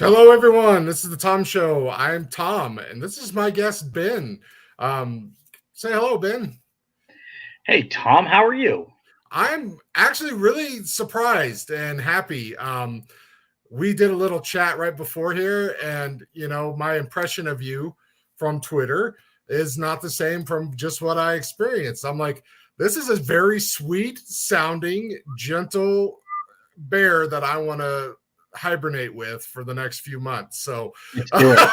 Hello, everyone. This is the Tom Show. I'm Tom, and this is my guest, Ben. Um, Say hello, Ben. Hey, Tom, how are you? I'm actually really surprised and happy. We did a little chat right before here, and my impression of you from Twitter is not the same from just what I experienced. I'm like, this is a very sweet sounding, gentle bear that I want to hibernate with for the next few months. So Let's do it.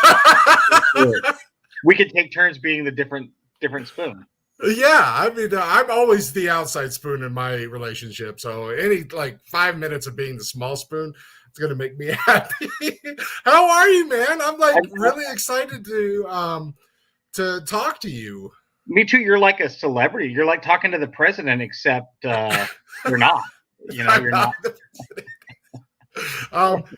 Let's do it. We could take turns being the different spoon. yeah, I mean, I'm always the outside spoon in my relationship. So any like 5 minutes of being the small spoon, it's gonna make me happy. How are you, man? I'm like really excited to talk to you. Me too. You're like a celebrity. You're like talking to the president, except you're not. I'm You're not not.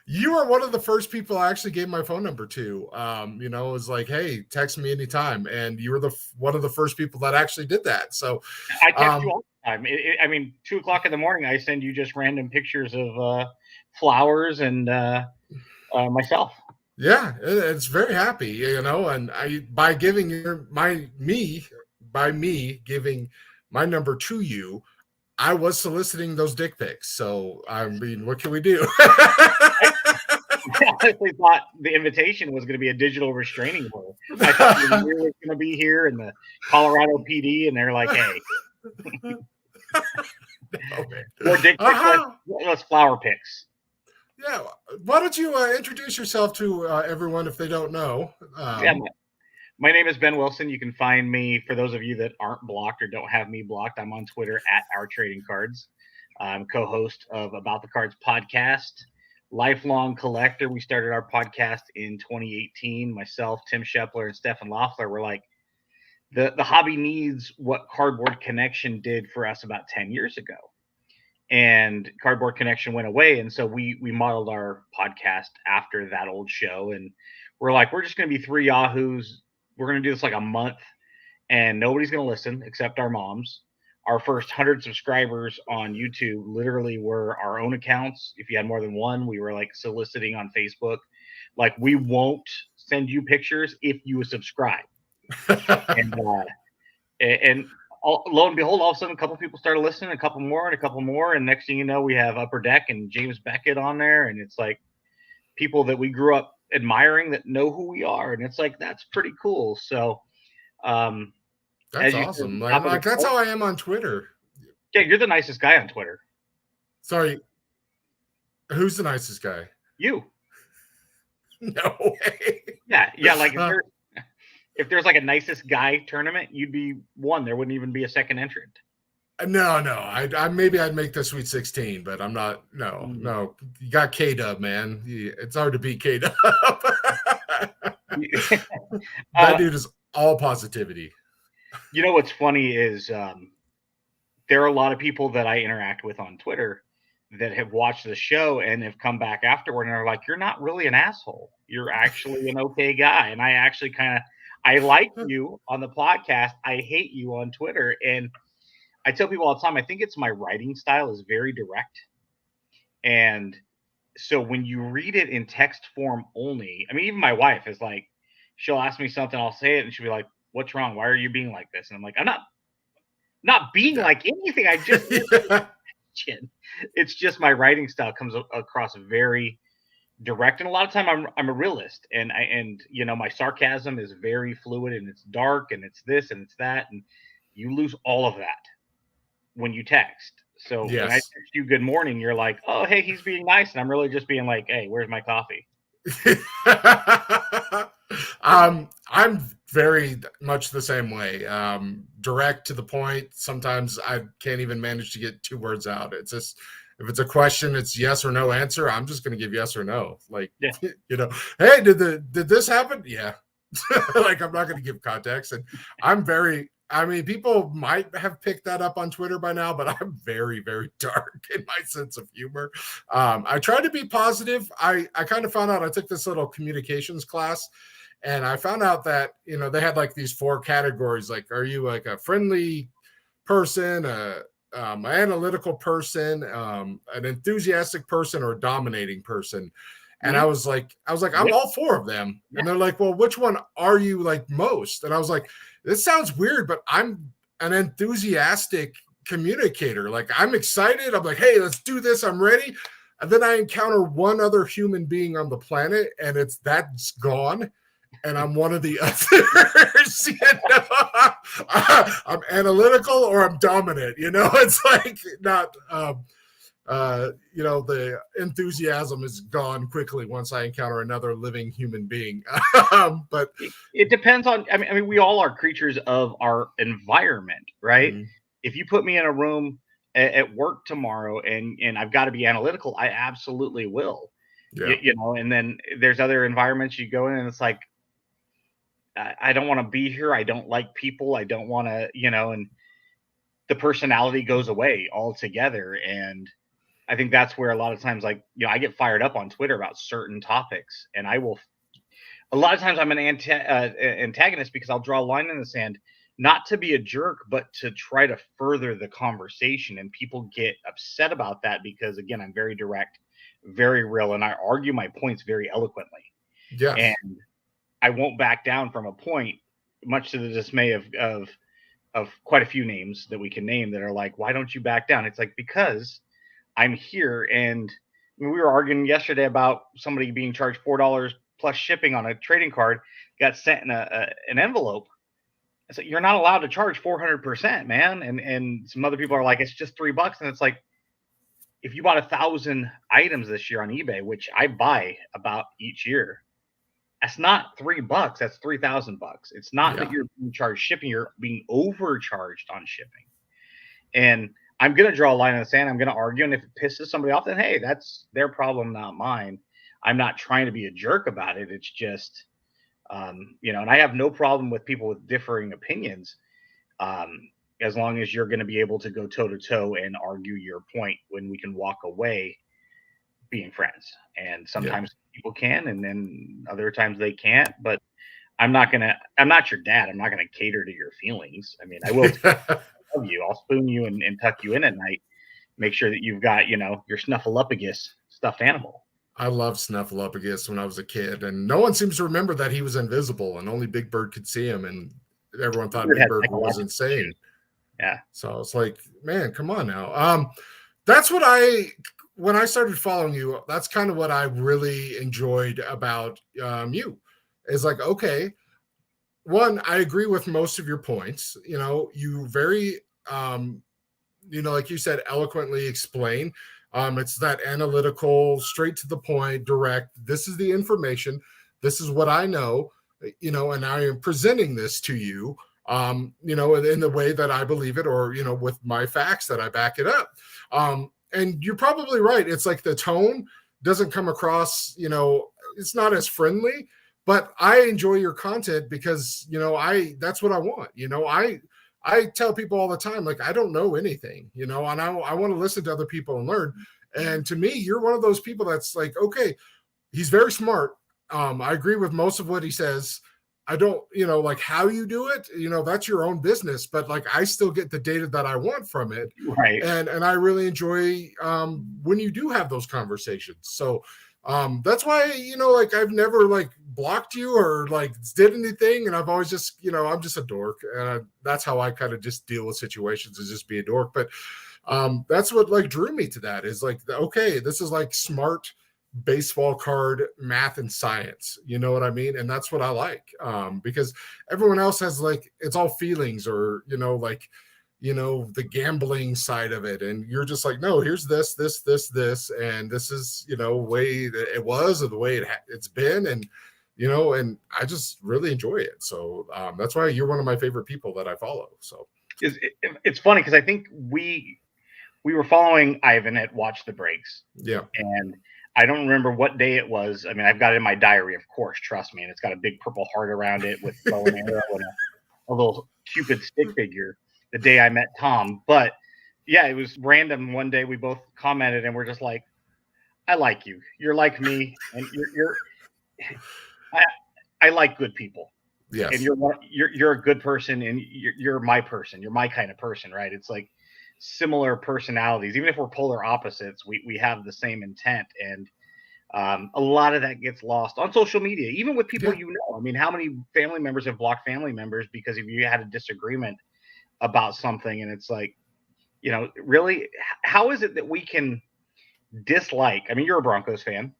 you are one of the first people I actually gave my phone number to. It was like, hey, text me anytime, and you were one of the first people that actually did that. So, I text you all the time. I mean, 2 o'clock in the morning, I send you just random pictures of flowers and myself. yeah, it's very happy, and I by giving your my me by me giving my number to you, I was soliciting those dick pics. So I mean, what can we do? I honestly thought the invitation was going to be a digital restraining order. I thought the mayor was going to be here and the Colorado PD, and they're like, "Hey, No, more dick pics, less flower pics." Yeah, why don't you introduce yourself to everyone if they don't know? Yeah, my name is Ben Wilson. You can find me, for those of you that aren't blocked or don't have me blocked, I'm on Twitter at Our Trading Cards. I'm co-host of About the Cards podcast, lifelong collector. We started our podcast in 2018. Myself, Tim Shepler, and Stefan Loeffler were like, the hobby needs what Cardboard Connection did for us about 10 years ago. And Cardboard Connection went away, and so we modeled our podcast after that old show. And we're like, we're just going to be three yahoos. We're going to do this like a month, and nobody's going to listen except our moms. Our first 100 subscribers on YouTube literally were our own accounts. If you had more than one, we were like soliciting on Facebook, like, we won't send you pictures if you subscribe. and lo and behold, all of a sudden, a couple people started listening, a couple more, and next thing you know, we have Upper Deck and James Beckett on there, and it's like people that we grew up admiring that know who we are, and it's like, that's pretty cool. So, that's awesome. Like that's how I am on Twitter. Yeah, you're the nicest guy on Twitter. Sorry, who's the nicest guy? You. No way. Yeah. Like if there's like a nicest guy tournament, you'd be one. There wouldn't even be a second entrant. No. I maybe I'd make the Sweet 16, but I'm not. No. You got K-Dub, man. It's hard to beat K-Dub. That dude is all positivity. You know what's funny is there are a lot of people that I interact with on Twitter that have watched the show and have come back afterward and are like, "You're not really an asshole. You're actually an okay guy." And I actually I like you on the podcast. I hate you on Twitter. And I tell people all the time, I think it's my writing style is very direct. And so when you read it in text form only, I mean, even my wife is like, she'll ask me something, I'll say it, and she'll be like, "What's wrong? Why are you being like this?" And I'm like, I'm not being like anything. I just it's just my writing style comes across very direct, and a lot of time I'm a realist, and my sarcasm is very fluid, and it's dark, and it's this and it's that, and you lose all of that when you text. So when I text you good morning, you're like, "Oh, hey, he's being nice," and I'm really just being like, "Hey, where's my coffee?" I'm very much the same way. Direct to the point. Sometimes I can't even manage to get 2 words out. It's just, if it's a question, it's yes or no answer. I'm just going to give yes or no. Like, hey, did this happen? Yeah. Like, I'm not going to give context. And people might have picked that up on Twitter by now, but I'm very, very dark in my sense of humor. I try to be positive. I kind of found out, I took this little communications class, and I found out that, they had like these 4 categories. Like, are you like a friendly person, an analytical person, an enthusiastic person, or a dominating person? And Mhm. I was like, I'm Yep. all four of them. Yeah. And they're like, well, which one are you like most? And I was like, this sounds weird, but I'm an enthusiastic communicator. Like, I'm excited. I'm like, hey, let's do this. I'm ready. And then I encounter one other human being on the planet, and that's gone. And I'm one of the others. I'm analytical or I'm dominant. It's like not. The enthusiasm is gone quickly once I encounter another living human being. But It depends on. I mean, we all are creatures of our environment, right? mm, If you put me in a room at work tomorrow and I've got to be analytical, I absolutely will. yeah, And then there's other environments you go in and it's like I don't want to be here. I don't like people. I don't want to, and the personality goes away altogether. And I think that's where a lot of times, like, I get fired up on Twitter about certain topics, and I will. A lot of times, I'm an antagonist because I'll draw a line in the sand, not to be a jerk, but to try to further the conversation. And people get upset about that because, again, I'm very direct, very real, and I argue my points very eloquently. And yes, I won't back down from a point, much to the dismay of quite a few names that we can name that are like, why don't you back down? It's like, because I'm here. And we were arguing yesterday about somebody being charged $4 plus shipping on a trading card, got sent in an envelope. So you're not allowed to charge 400%, man. And some other people are like, it's just $3. And it's like, if you bought 1,000 items this year on eBay, which I buy about each year, that's not $3. That's $3,000. It's not that yeah, you're being charged shipping; you're being overcharged on shipping. And I'm gonna draw a line in the sand. I'm gonna argue, and if it pisses somebody off, then hey, that's their problem, not mine. I'm not trying to be a jerk about it. It's just, and I have no problem with people with differing opinions, um, as long as you're going to be able to go toe to toe and argue your point when we can walk away being friends. And yeah. sometimes people can, and then other times they can't. But I'm not your dad. I'm not gonna cater to your feelings. I mean, I will love you. I'll spoon you and tuck you in at night. Make sure that you've got, your snuffleupagus stuffed animal. I loved Snuffleupagus when I was a kid, and no one seems to remember that he was invisible and only Big Bird could see him, and everyone thought It Big had Bird was psychological insane. issues. Yeah. So it's like, man, come on now. That's what when I started following you, that's kind of what I really enjoyed about you. Is like, okay, one, I agree with most of your points. You very, like you said, eloquently explain. It's that analytical, straight to the point, direct. This is the information. This is what I know, and I am presenting this to you, in the way that I believe it, or, with my facts that I back it up. And you're probably right. It's like the tone doesn't come across, it's not as friendly, but I enjoy your content because, that's what I want. I tell people all the time, like, I don't know anything, and I want to listen to other people and learn. And to me, you're one of those people that's like, okay, he's very smart. I agree with most of what he says. I don't, like how you do it, that's your own business, but like I still get the data that I want from it. Right. And I really enjoy when you do have those conversations. So that's why, like I've never like blocked you or like did anything. And I've always just, I'm just a dork. And that's how I kind of just deal with situations, is just be a dork. But that's what like drew me to that, is like, okay, this is like smart baseball card math and science, you know what I mean? And that's what I like, because everyone else has like, it's all feelings, or like, the gambling side of it, and you're just like, no, here's this, and this is, way that it was, or the way it's been, and and I just really enjoy it. So that's why you're one of my favorite people that I follow. So It's funny because I think we were following Ivan at Watch the Breaks, yeah. and I don't remember what day it was. I mean, I've got it in my diary, of course, trust me, and it's got a big purple heart around it with bow and arrow and a little Cupid stick figure. The day I met Tom, but yeah, it was random. One day we both commented, and we're just like, "I like you. You're like me, and you're I like good people, and Yes. you're a good person, and you're my person. You're my kind of person, right? It's like similar personalities, even if we're polar opposites. We have the same intent, and A lot of that gets lost on social media, even with people Yeah. you know. I mean, how many family members have blocked family members because if you had a disagreement about something, and it's like, really, how is it that we can dislike? I mean, you're a Broncos fan.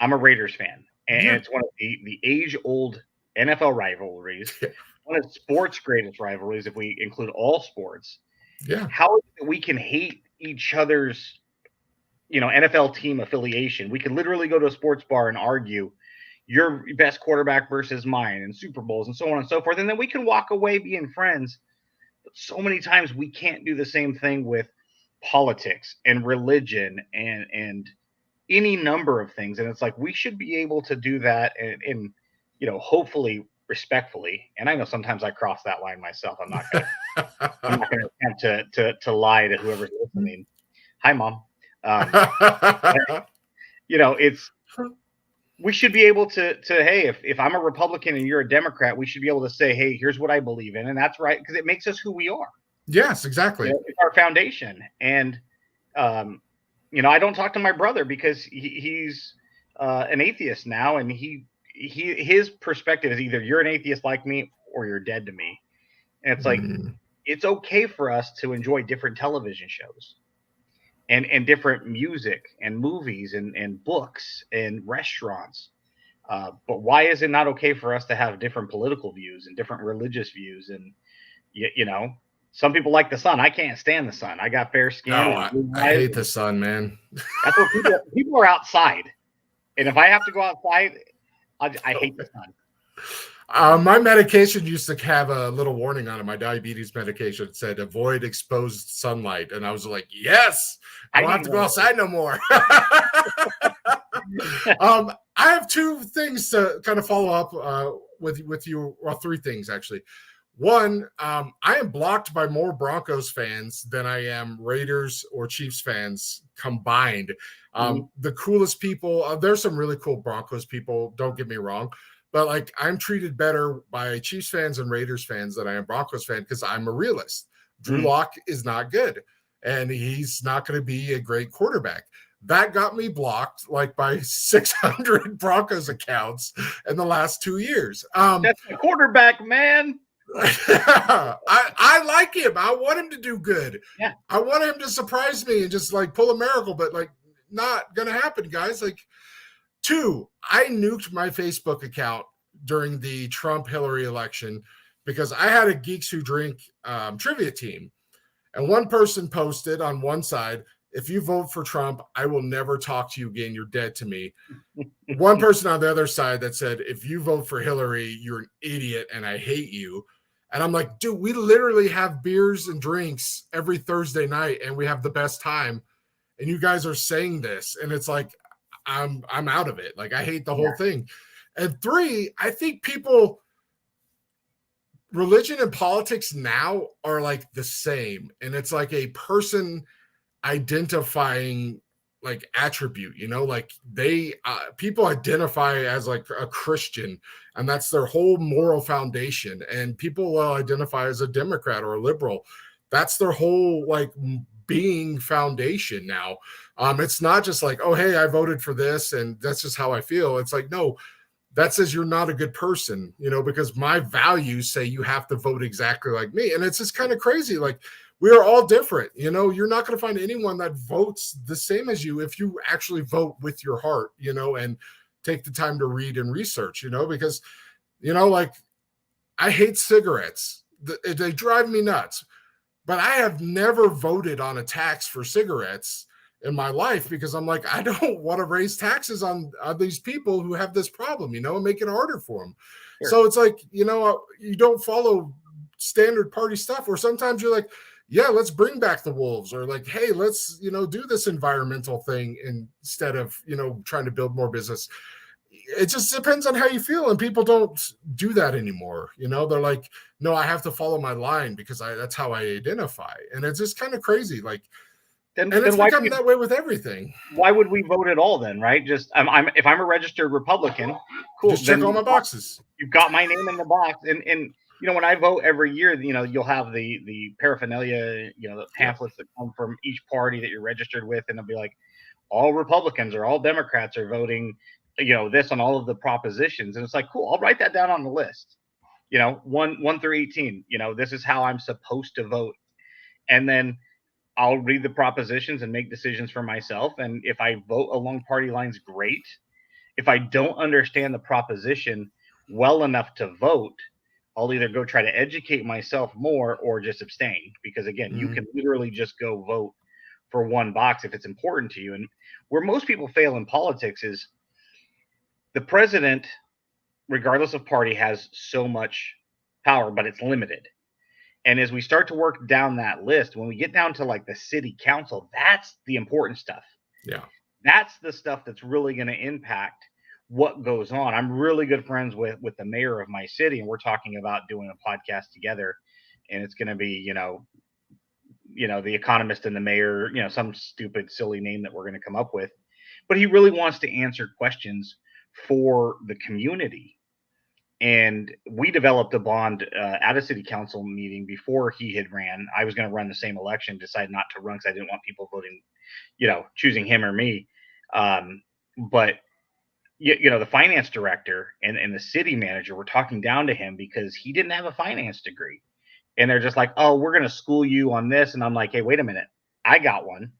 I'm a Raiders fan, and Yeah. it's one of the age old NFL rivalries, Yeah. one of sports' greatest rivalries, if we include all sports. Yeah. How is it that we can hate each other's, NFL team affiliation? We can literally go to a sports bar and argue your best quarterback versus mine and Super Bowls and so on and so forth, and then we can walk away being friends. But so many times we can't do the same thing with politics and religion and any number of things. And it's like we should be able to do that and hopefully respectfully. And I know sometimes I cross that line myself. I'm not gonna attempt to lie to whoever's listening. Hi, mom. Um, it's we should be able to hey, if I'm a Republican and you're a Democrat, we should be able to say, hey, here's what I believe in, and that's right, because it makes us who we are. Yes, exactly. It's our foundation. And I don't talk to my brother because he's an atheist now, and his perspective is either you're an atheist like me or you're dead to me. And it's like it's okay for us to enjoy different television shows and different music and movies and books and restaurants. But why is it not okay for us to have different political views and different religious views? And some people like the sun. I can't stand the sun. I got fair skin. I hate the sun, man. That's what people are outside. And if I have to go outside, I hate the sun. My medication used to have a little warning on it. My diabetes medication, it said avoid exposed sunlight. And I was like, yes, I don't have to go outside no more. I have two things to kind of follow up with you. Well, three things, actually. One, I am blocked by more Broncos fans than I am Raiders or Chiefs fans combined. The coolest people, there's some really cool Broncos people, don't get me wrong, but like I'm treated better by Chiefs fans and Raiders fans than I am Broncos fan because I'm a realist. Drew Lock is not good, and he's not going to be a great quarterback. That got me blocked like by 600 Broncos accounts in the last 2 years. That's the quarterback, man. I like him. I want him to do good. Yeah. I want him to surprise me and just like pull a miracle, but like not gonna happen, guys. Like, two, I nuked my Facebook account during the Trump-Hillary election because I had a Geeks Who Drink trivia team, and one person posted on one side, if you vote for Trump, I will never talk to you again. You're dead to me. One person on the other side that said, if you vote for Hillary, you're an idiot and I hate you. And I'm like, dude, we literally have beers and drinks every Thursday night and we have the best time. And you guys are saying this. And it's like, I'm out of it. Like, I hate the whole thing. And three, I think religion and politics now are like the same. And it's like a person identifying like attribute, like they people identify as like a Christian and that's their whole moral foundation, and people will identify as a Democrat or a liberal. That's their whole like being foundation now. It's not just like, oh hey, I voted for this and that's just how I feel. It's like, no, that says you're not a good person, because my values say you have to vote exactly like me. And it's just kind of crazy. Like, we are all different. You're not going to find anyone that votes the same as you if you actually vote with your heart, and take the time to read and research, because, like, I hate cigarettes. They drive me nuts. But I have never voted on a tax for cigarettes in my life because I'm like, I don't want to raise taxes on these people who have this problem, and make it harder for them. Sure. So it's like, you don't follow standard party stuff, or sometimes you're like, yeah, let's bring back the wolves, or like, hey, let's, do this environmental thing instead of, trying to build more business. It just depends on how you feel. And people don't do that anymore. They're like, no, I have to follow my line because that's how I identify. And it's just kind of crazy. Like, and it's become that way with everything. Why would we vote at all then, right? Just if I'm a registered Republican, cool. Just check all my boxes. You've got my name in the box. And when I vote every year, you'll have the paraphernalia, the pamphlets that come from each party that you're registered with, and they'll be like, all Republicans or all Democrats are voting, this on all of the propositions. And it's like, cool, I'll write that down on the list. 1 through 18, this is how I'm supposed to vote. And then I'll read the propositions and make decisions for myself. And if I vote along party lines, great. If I don't understand the proposition well enough to vote, I'll either go try to educate myself more or just abstain. Because again, you can literally just go vote for one box if it's important to you. And where most people fail in politics is the president, regardless of party, has so much power, but it's limited. And as we start to work down that list, when we get down to like the city council, that's the important stuff. Yeah. That's the stuff that's really going to impact what goes on. I'm really good friends with the mayor of my city, and we're talking about doing a podcast together. And it's going to be, the economist and the mayor, some stupid, silly name that we're going to come up with. But he really wants to answer questions for the community. And we developed a bond at a city council meeting before he had ran. I was going to run the same election, decided not to run because I didn't want people voting, choosing him or me. But the finance director and the city manager were talking down to him because he didn't have a finance degree. And they're just like, oh, we're going to school you on this. And I'm like, hey, wait a minute. I got one.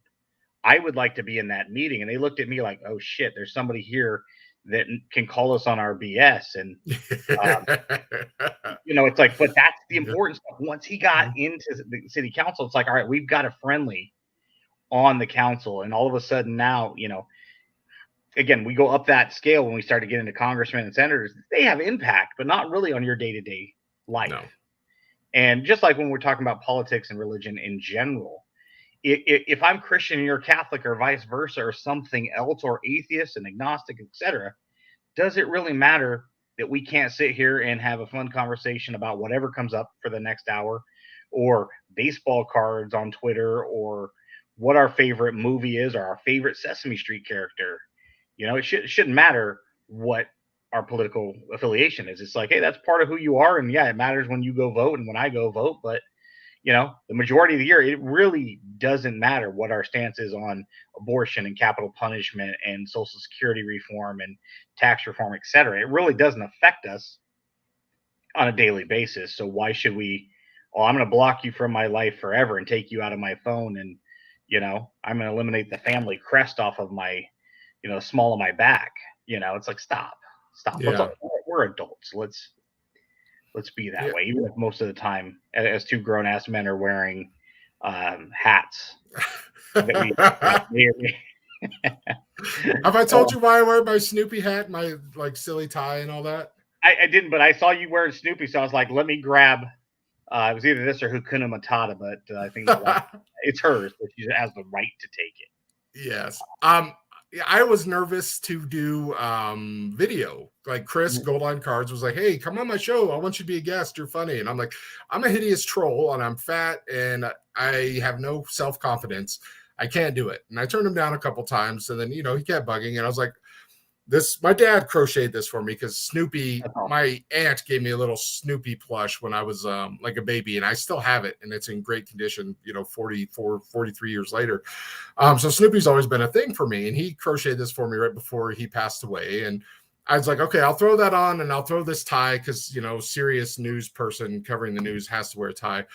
I would like to be in that meeting. And they looked at me like, oh, shit, there's somebody here that can call us on our BS. And, it's like, but that's the important stuff. Once he got into the city council, it's like, all right, we've got a friendly on the council. And all of a sudden now, again, we go up that scale when we start to get into congressmen and senators. They have impact, but not really on your day-to-day life. No. And just like when we're talking about politics and religion in general, if I'm Christian and you're Catholic or vice versa or something else, or atheist and agnostic, etc., does it really matter that we can't sit here and have a fun conversation about whatever comes up for the next hour, or baseball cards on Twitter, or what our favorite movie is, or our favorite Sesame Street character? It shouldn't matter what our political affiliation is. It's like, hey, that's part of who you are. And yeah, it matters when you go vote and when I go vote. But, the majority of the year, it really doesn't matter what our stance is on abortion and capital punishment and Social Security reform and tax reform, et cetera. It really doesn't affect us on a daily basis. So why should we, I'm going to block you from my life forever and take you out of my phone. And, I'm going to eliminate the family crest off of my, the small of my back. It's like, stop. Yeah. We're adults. Let's be that way. Even if most of the time, as two grown ass men are wearing hats. Have I told you why I wear my Snoopy hat, my like silly tie and all that? I didn't, but I saw you wearing Snoopy, so I was like, let me grab. It was either this or Hakuna Matata, but I think it's hers, but she has the right to take it. Yes. I was nervous to do video. Like Chris Goldline Cards was like, hey, come on my show. I want you to be a guest. You're funny. And I'm like, I'm a hideous troll and I'm fat and I have no self-confidence. I can't do it. And I turned him down a couple times. And then, he kept bugging. And I was like, my dad crocheted this for me because Snoopy, my aunt gave me a little Snoopy plush when I was like a baby, and I still have it, and it's in great condition, 43 years later. So Snoopy's always been a thing for me, and he crocheted this for me right before he passed away. And I was like, okay, I'll throw that on, and I'll throw this tie because, serious news person covering the news has to wear a tie.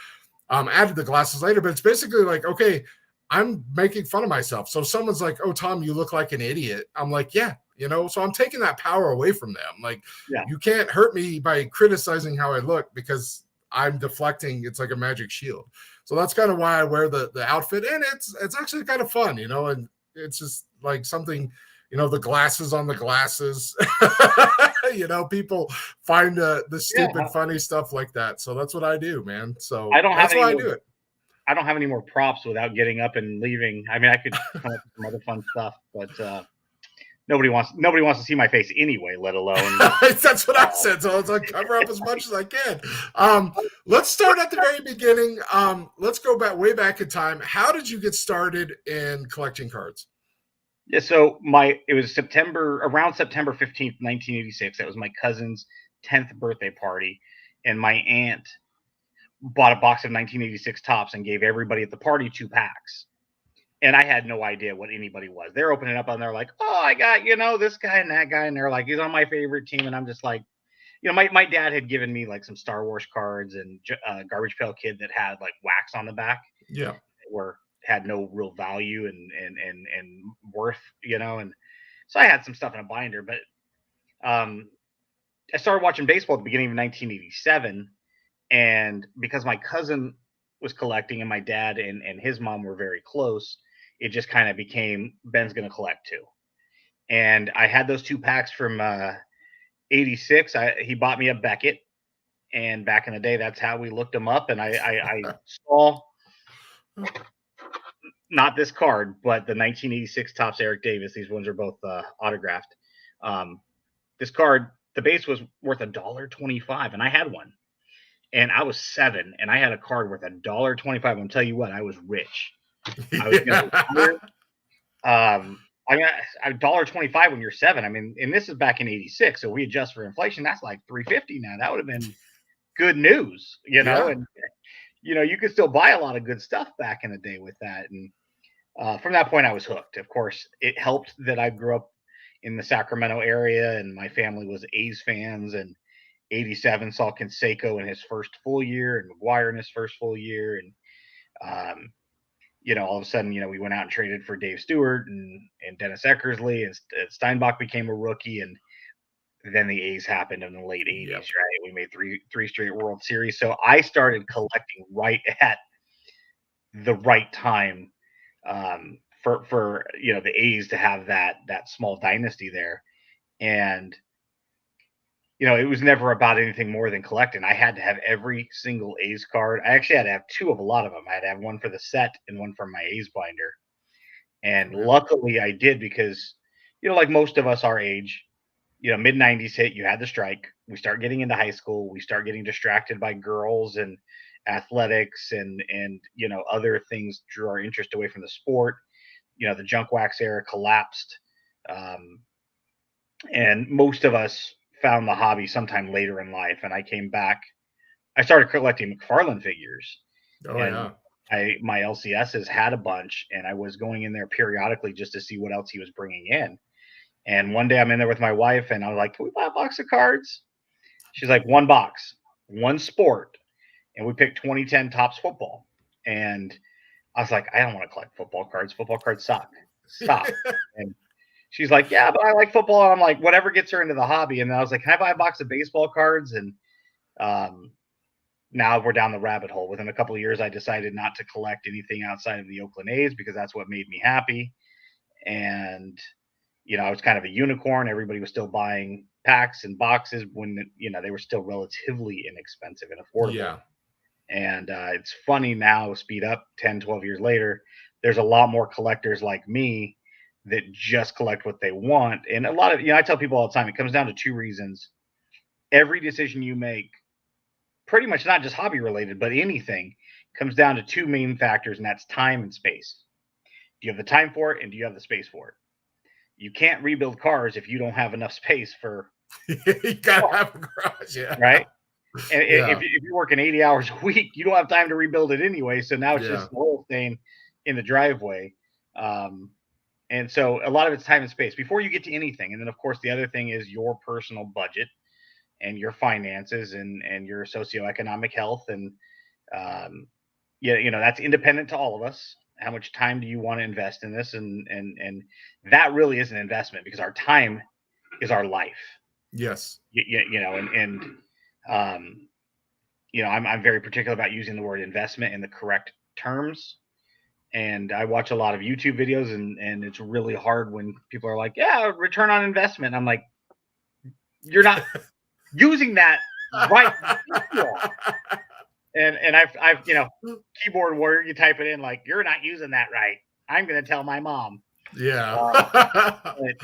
Added the glasses later, but it's basically like, okay, I'm making fun of myself. So someone's like, oh, Tom, you look like an idiot. I'm like, yeah. So I'm taking that power away from them. Like, You can't hurt me by criticizing how I look because I'm deflecting. It's like a magic shield. So that's kind of why I wear the outfit. And it's actually kind of fun, and it's just like something, the glasses on the glasses, people find the stupid, funny stuff like that. So that's what I do, man. So that's why I do it. I don't have any more props without getting up and leaving. I mean, I could come up with some other fun stuff, but nobody wants to see my face anyway, let alone. That's what I said. So I was like, cover up as much as I can. Let's start at the very beginning. Let's go way back in time. How did you get started in collecting cards? Yeah, so it was around September 15th, 1986. That was my cousin's 10th birthday party, and my aunt bought a box of 1986 Topps and gave everybody at the party 2 packs. And I had no idea what anybody was. They're opening up and they're like, "Oh, I got this guy and that guy," and they're like, "He's on my favorite team," and I'm just like, my dad had given me like some Star Wars cards and Garbage Pail Kid that had like wax on the back, Yeah. were had no real value and worth, and so I had some stuff in a binder. But um, I started watching baseball at the beginning of 1987, and because my cousin was collecting and my dad and his mom were very close, it just kind of became Ben's going to collect too. And I had those two packs from '86. He bought me a Beckett, and back in the day, that's how we looked them up. And I saw not this card, but the 1986 Topps Eric Davis. These ones are both autographed. Um, this card, the base was worth $1.25, and I had one. And I was 7, and I had a card worth $1.25. I'll tell you what, I was rich. I was going to retire. I mean, $1.25 when you're 7. I mean, and this is back in '86, so we adjust for inflation. That's like $3.50 now. That would have been good news, Yeah. and you could still buy a lot of good stuff back in the day with that. And from that point, I was hooked. Of course, it helped that I grew up in the Sacramento area, and my family was A's fans. And '87 saw Canseco in his first full year, and McGuire in his first full year, and um, all of a sudden, we went out and traded for Dave Stewart and Dennis Eckersley, and Steinbach became a rookie, and then the A's happened in the late '80s, Yep. right? We made three straight World Series, so I started collecting right at the right time, for the A's to have that small dynasty there. And it was never about anything more than collecting. I had to have every single A's card. I actually had to have two of a lot of them. I had to have one for the set and one for my A's binder. And Yeah. luckily I did, because, like most of us our age, mid '90s hit, you had the strike. We start getting into high school. We start getting distracted by girls and athletics, and other things drew our interest away from the sport. The junk wax era collapsed. Um, and most of us found the hobby sometime later in life. And I came back. I started collecting McFarlane figures, Oh and yeah. my LCSs had a bunch, and I was going in there periodically just to see what else he was bringing in. And one day I'm in there with my wife, and I was like, "Can we buy a box of cards?" She's like, "One box, one sport," and we picked 2010 Topps football. And I was like, "I don't want to collect football cards. Football cards suck. Stop." And she's like, "Yeah, but I like football." And I'm like, whatever gets her into the hobby. And I was like, "Can I buy a box of baseball cards?" And um, now we're down the rabbit hole. Within a couple of years, I decided not to collect anything outside of the Oakland A's, because that's what made me happy. And I was kind of a unicorn. Everybody was still buying packs and boxes when they were still relatively inexpensive and affordable. Yeah. And it's funny now, speed up 10, 12 years later, there's a lot more collectors like me that just collect what they want. And a lot of, I tell people all the time, it comes down to two reasons. Every decision you make, pretty much not just hobby related, but anything, comes down to two main factors, and that's time and space. Do you have the time for it, and do you have the space for it? You can't rebuild cars if you don't have enough space for You gotta cars, have a garage. Yeah. right? And Yeah. if you're working 80 hours a week, you don't have time to rebuild it anyway. So now it's Yeah. just an oil stain in the driveway. Um, and so a lot of it's time and space before you get to anything. And then, of course, the other thing is your personal budget and your finances and your socioeconomic health. And um, yeah, that's independent to all of us. How much time do you want to invest in this? And that really is an investment, because our time is our life. Yes. And um, I'm very particular about using the word investment in the correct terms. And I watch a lot of YouTube videos, and it's really hard when people are like, "Yeah, return on investment." I'm like, "You're not using that right." And I've keyboard warrior, you type it in like, "You're not using that right. I'm going to tell my mom." Yeah. But,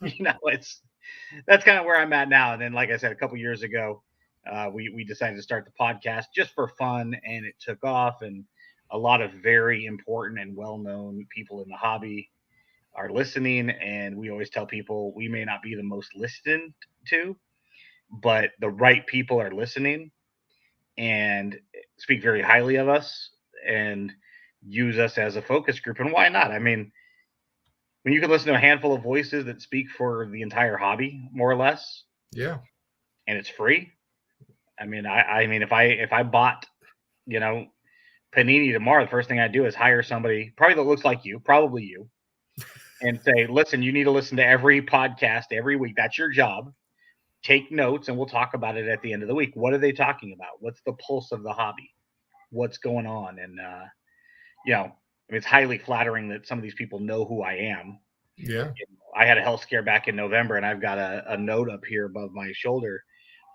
it's that's kind of where I'm at now. And then, like I said, a couple years ago, we decided to start the podcast just for fun, and it took off. And a lot of very important and well-known people in the hobby are listening. And we always tell people we may not be the most listened to, but the right people are listening and speak very highly of us. And use us as a focus group. And why not? I mean, when you can listen to a handful of voices that speak for the entire hobby, more or less, Yeah. and it's free. I mean, I mean, if I bought, you know, Panini tomorrow, the first thing I do is hire somebody, probably that looks like you, probably you, and say, listen, you need to listen to every podcast every week. That's your job. Take notes, and we'll talk about it at the end of the week. What are they talking about? What's the pulse of the hobby? What's going on? And you know, I mean, it's highly flattering that some of these people know who I am. Yeah. I had a health scare back in November, and I've got a note up here above my shoulder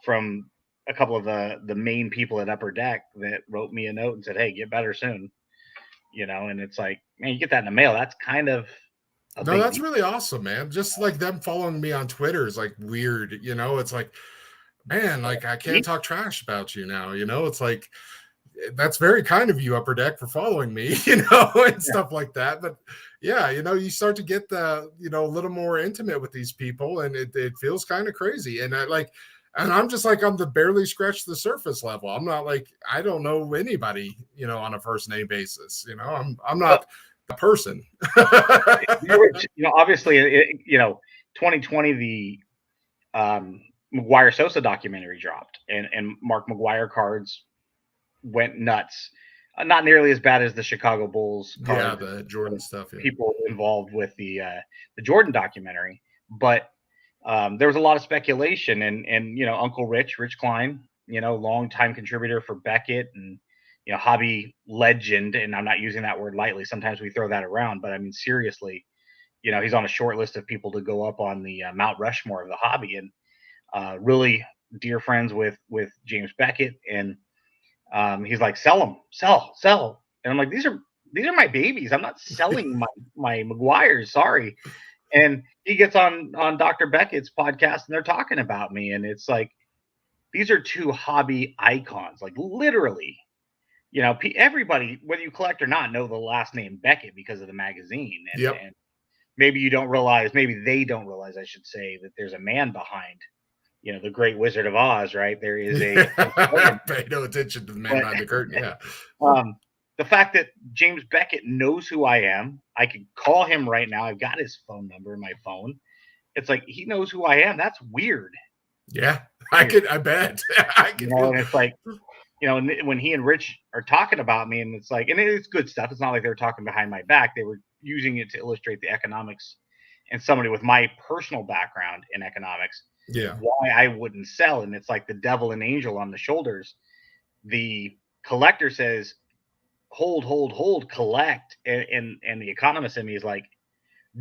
from a couple of the main people at Upper Deck that wrote me a note and said, "Hey, get better soon." You know, and it's like, man, you get that in the mail. That's kind of a No, big that's deal. really awesome, man. Just like them following me on Twitter is like weird, you know. It's like, man, like I can't talk trash about you now, you know. It's like that's very kind of you, Upper Deck, for following me, you know, and stuff like that. But yeah, you know, you start to get the, you know, a little more intimate with these people, and it feels kind of crazy. And and I'm just like on the barely scratched the surface level. I'm not like I don't know anybody, you know, on a first name basis. You know, I'm Well, not a person. you know, obviously, you know, 2020, the McGuire Sosa documentary dropped, and Mark McGuire cards went nuts. Not nearly as bad as the Chicago Bulls Yeah, cards. the Jordan stuff. Yeah. People involved with the Jordan documentary, but there was a lot of speculation, and you know, Uncle Rich Klein, you know, longtime contributor for Beckett, and you know, hobby legend, and I'm not using that word lightly. Sometimes we throw that around, but I mean seriously, you know, he's on a short list of people to go up on the Mount Rushmore of the hobby, and really dear friends with James Beckett, and he's like, sell them, sell, and I'm like, these are my babies. I'm not selling my McGuires. Sorry. And he gets on Dr. Beckett's podcast, and they're talking about me, and it's like, these are two hobby icons, like literally. You know, everybody, whether you collect or not, know the last name Beckett because of the magazine, Yep. and maybe you don't realize, maybe they don't realize, I should say, that there's a man behind, you know, the Great Wizard of Oz, right? There is a Pay no attention to the man but behind the curtain. Yeah. the fact that James Beckett knows who I am, I could call him right now. I've got his phone number in my phone. It's like he knows who I am. That's weird. Yeah. Weird. I bet. I You can know, feel. and it's like, you know, when he and Rich are talking about me, and it's like, and it's good stuff. It's not like they were talking behind my back. They were using it to illustrate the economics, and somebody with my personal background in economics, Yeah. why I wouldn't sell. And it's like the devil and angel on the shoulders. The collector says, hold, collect. And the economist in me is like,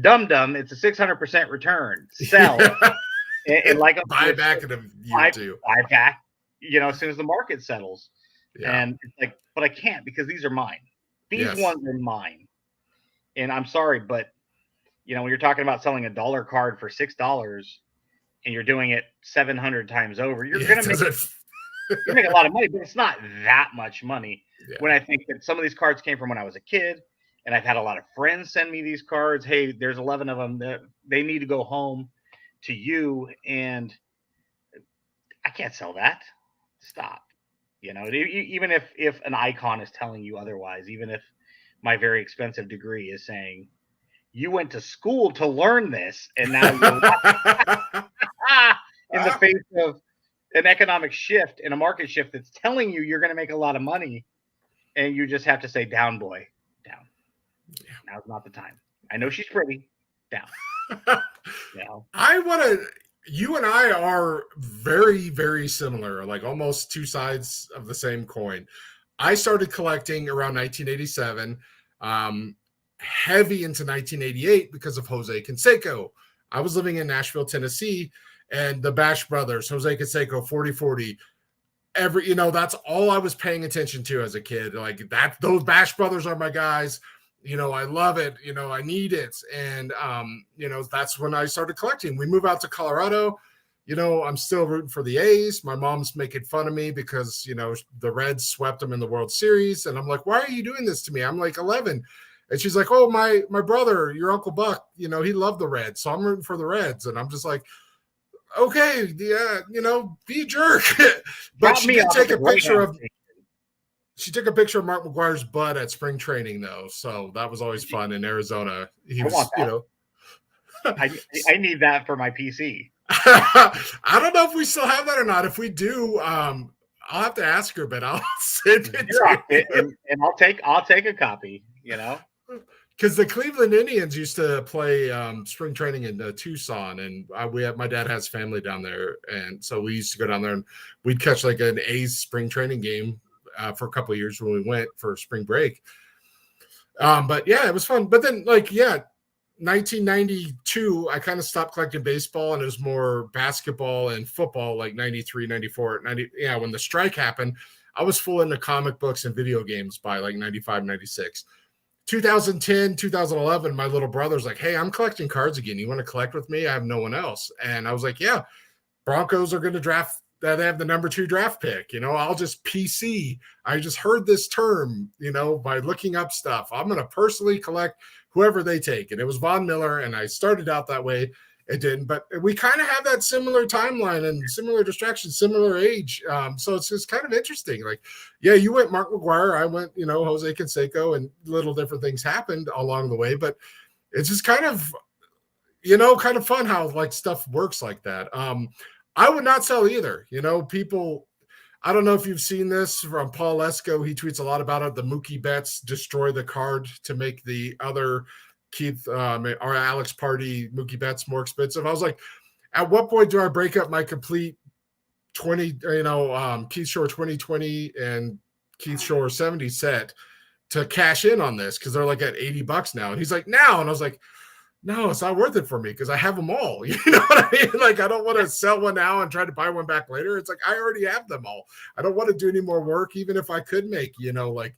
dum, it's a 600% return. Sell. and like Buy back in a year or two. buy back, you know, as soon as the market settles. Yeah. And it's like, but I can't, because these are mine. These Yes. ones are mine. And I'm sorry, but you know, when you're talking about selling $1 card for $6 and you're doing it 700 times over, you're Yeah, gonna it make doesn't- you make a lot of money, but it's not that much money. Yeah. When I think that some of these cards came from when I was a kid, and I've had a lot of friends send me these cards. Hey, there's 11 of them that they need to go home to you, and I can't sell that. Stop. You know, even if an icon is telling you otherwise, even if my very expensive degree is saying you went to school to learn this, and now you're in the face of an economic shift and a market shift that's telling you you're going to make a lot of money, and you just have to say, down, boy, down. Yeah. Now's not the time. I know she's pretty. Down. You know? I want to. You and I are very, very similar, like almost two sides of the same coin. I started collecting around 1987, heavy into 1988 because of Jose Canseco. I was living in Nashville, Tennessee, and the Bash Brothers, Jose Canseco, 4040. You know, that's all I was paying attention to as a kid. Like that, those Bash Brothers are my guys. You know, I love it. You know, I need it. And, you know, that's when I started collecting. We move out to Colorado. You know, I'm still rooting for the A's. My mom's making fun of me because, you know, the Reds swept them in the World Series. And I'm like, why are you doing this to me? I'm like 11. And she's like, oh, my brother, your Uncle Buck, you know, he loved the Reds. So I'm rooting for the Reds. And I'm just like, okay, yeah, you know, be a jerk. But Drop she me did off take at a the picture Greyhound of station. She took a picture of Mark McGuire's butt at spring training, though, so that was always fun in Arizona. He I want was, that. I need that for my PC. I don't know if we still have that or not. If we do, I'll have to ask her, but I'll send it to It, you. and I'll take a copy. You know, Because the Cleveland Indians used to play spring training in Tucson, and my dad has family down there, and so we used to go down there and we'd catch like an A's spring training game for a couple of years when we went for spring break. But yeah, it was fun. But then, 1992, I kind of stopped collecting baseball, and it was more basketball and football, like 93, 94, 90. Yeah, when the strike happened, I was full into comic books and video games by like 95, 96. 2010, 2011, my little brother's like, hey, I'm collecting cards again. You want to collect with me? I have no one else. And I was like, yeah, Broncos are going to draft. They have the number 2 draft pick. I'll just PC. I just heard this term, by looking up stuff. I'm going to personally collect whoever they take. And it was Von Miller. And I started out that way. It didn't, but we kind of have that similar timeline and similar distractions, similar age. So it's just kind of interesting. Like, yeah, you went Mark McGuire, I went, Jose Canseco, and little different things happened along the way. But it's just kind of, kind of fun how like stuff works like that. I would not sell either. People. I don't know if you've seen this from Paul Lesko. He tweets a lot about it. The Mookie Betts destroy the card to make the other Keith or Alex Party Mookie Betts more expensive. I was like, at what point do I break up my complete 20, Keith Shore 2020 and Keith Shore 70 set to cash in on this? Because they're like at $80 now. And he's like, now. And I was like, no, it's not worth it for me because I have them all. You know what I mean? Like, I don't want to sell one now and try to buy one back later. It's like, I already have them all. I don't want to do any more work, even if I could make, like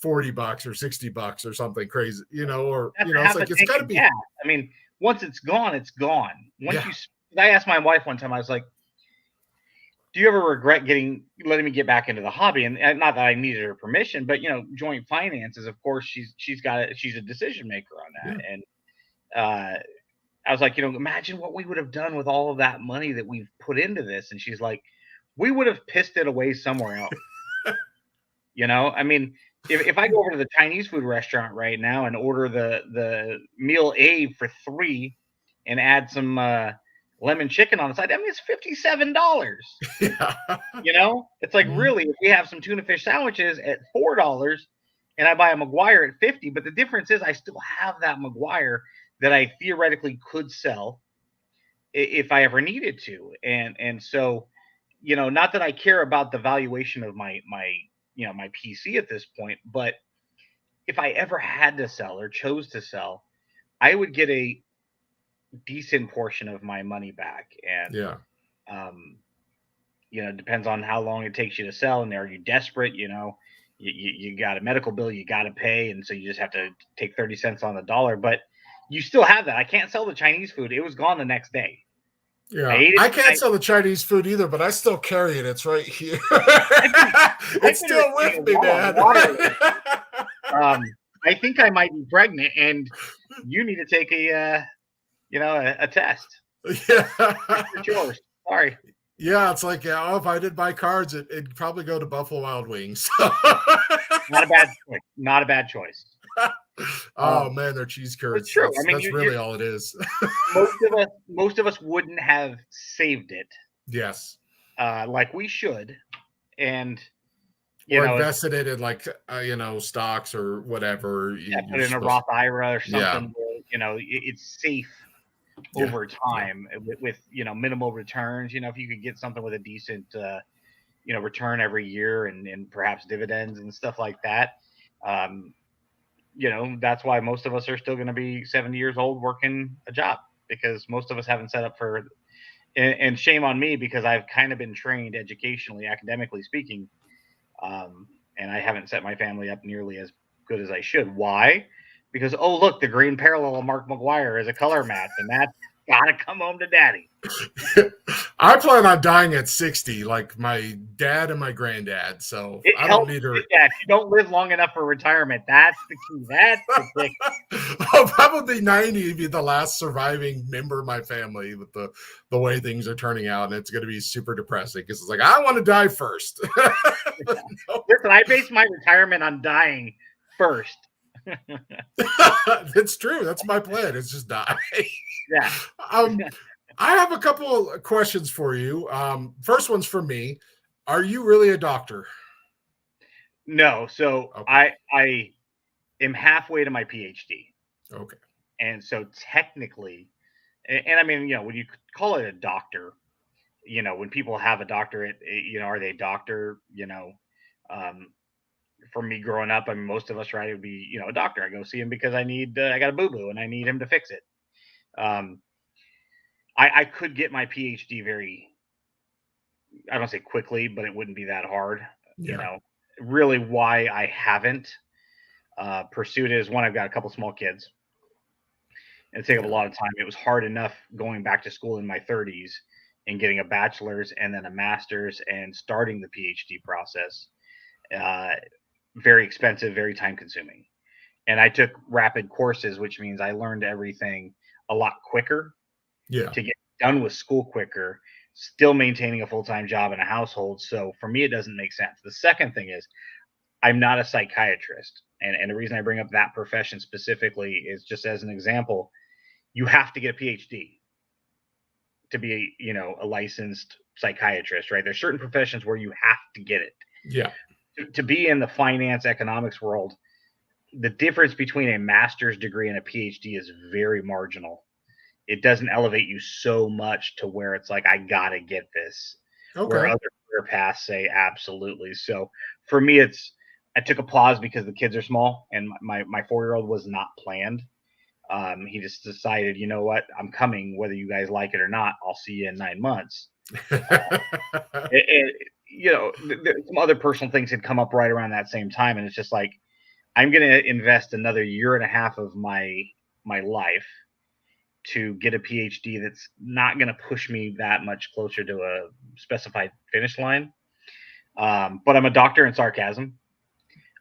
$40 or $60 or something crazy, or, it's like, it's got to be. Yeah. I mean, once it's gone, it's gone. I asked my wife one time, I was like, do you ever regret letting me get back into the hobby? And not that I needed her permission, but, joint finances, of course, she's a decision maker on that. Yeah. And, I was like, imagine what we would have done with all of that money that we've put into this. And she's like, we would have pissed it away somewhere else. I mean, if I go over to the Chinese food restaurant right now and order the meal A for $3 and add some lemon chicken on the side, I mean, it's $57. Yeah. It's like, really, if we have some tuna fish sandwiches at $4 and I buy a McGuire at $50, but the difference is I still have that McGuire that I theoretically could sell if I ever needed to. And so, not that I care about the valuation of my PC at this point, but if I ever had to sell or chose to sell, I would get a decent portion of my money back. And, depends on how long it takes you to sell. And are you desperate? You got a medical bill you got to pay. And so you just have to take 30 cents on the dollar, but you still have that. I can't sell the Chinese food. It was gone the next day. Yeah, I can't sell the Chinese food either, but I still carry it. It's right here. It's still with me, man. I think I might be pregnant, and you need to take a test. Yeah, it's yours. Sorry. Yeah, it's like, if I did buy cards, it'd probably go to Buffalo Wild Wings. Not a bad choice. Not a bad choice. Oh man, their cheese curds. It's true. That's really all it is. most of us wouldn't have saved it. Yes. Like we should, and or invested it in like stocks or whatever. Put in a Roth IRA or something. Yeah. Where, it's safe over time with minimal returns. If you could get something with a decent return every year and perhaps dividends and stuff like that. That's why most of us are still going to be 70 years old working a job, because most of us haven't set up for, and shame on me, because I've kind of been trained educationally, academically speaking. And I haven't set my family up nearly as good as I should. Why? Because, look, the green parallel of Mark McGuire is a color match, and gotta come home to daddy. I plan on dying at 60, like my dad and my granddad. So It I don't helps. need her. Yeah, if you don't live long enough for retirement, that's the key. That's the kick. I'll probably 90 be the last surviving member of my family with the way things are turning out, and it's going to be super depressing because it's like I want to die first. No. Listen, I base my retirement on dying first. It's true. That's my plan. It's just die. Yeah. I have a couple of questions for you. First one's for me. Are you really a doctor? No. So okay. I am halfway to my PhD. Okay. And so technically, and I mean, when you call it a doctor, when people have a doctorate, are they a doctor? For me growing up, I mean, most of us, right, it would be, a doctor. I go see him because I got a boo-boo and I need him to fix it. I could get my PhD I don't say quickly, but it wouldn't be that hard. Yeah. Really why I haven't pursued it is one, I've got a couple small kids. And it take up a lot of time. It was hard enough going back to school in my 30s and getting a bachelor's and then a master's and starting the PhD process. Very expensive, very time consuming. And I took rapid courses, which means I learned everything a lot quicker to get done with school quicker, still maintaining a full-time job in a household. So for me, it doesn't make sense. The second thing is I'm not a psychiatrist. And the reason I bring up that profession specifically is just as an example, you have to get a PhD to be, a licensed psychiatrist, right? There's certain professions where you have to get it. Yeah. To be in the finance economics world, the difference between a master's degree and a PhD is very marginal. It doesn't elevate you so much to where it's like, I gotta get this. Okay. Where other career paths say absolutely. So for me, I took a pause because the kids are small and my 4-year-old was not planned. He just decided, you know what, I'm coming, whether you guys like it or not. I'll see you in 9 months. Some other personal things had come up right around that same time, and it's just like, I'm going to invest another year and a half of my life to get a PhD that's not going to push me that much closer to a specified finish line. But I'm a doctor in sarcasm.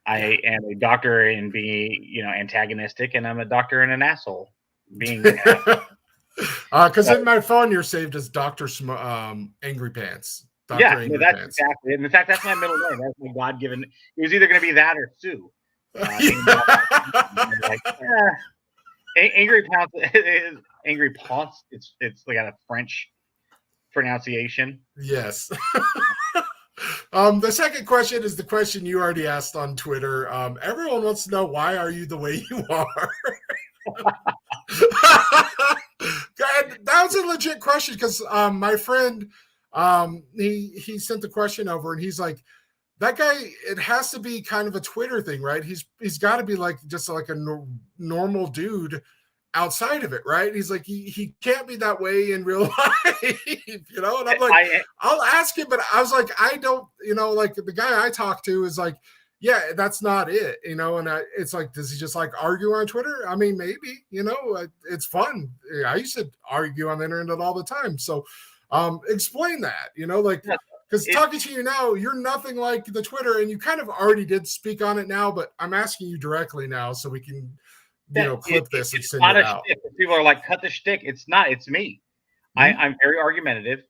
I am a doctor in being, antagonistic, and I'm a doctor in an asshole being. Because in my phone, you're saved as Dr. Angry Pants. That's exactly it. In fact, that's my middle name. That's my God-given. It was either going to be that or Sue. Angry Pants is Angry Pants. It's like a French pronunciation. Yes. The second question is the question you already asked on Twitter. Everyone wants to know, why are you the way you are? That was a legit question because my friend, he sent the question over and he's like, that guy, it has to be kind of a Twitter thing, right? He's got to be like just like a normal dude outside of it, right? He's like, he can't be that way in real life, And I'm like, I'll ask him, but I was like, I don't, like the guy I talk to is like, yeah, that's not it, and it's like, does he just like argue on Twitter? I mean, maybe, it's fun. I used to argue on the internet all the time. So explain that, because talking to you now, you're nothing like the Twitter, and you kind of already did speak on it now, but I'm asking you directly now so we can clip this and send it out. People are like, cut the shtick. It's not. It's me. Mm-hmm. I'm very argumentative.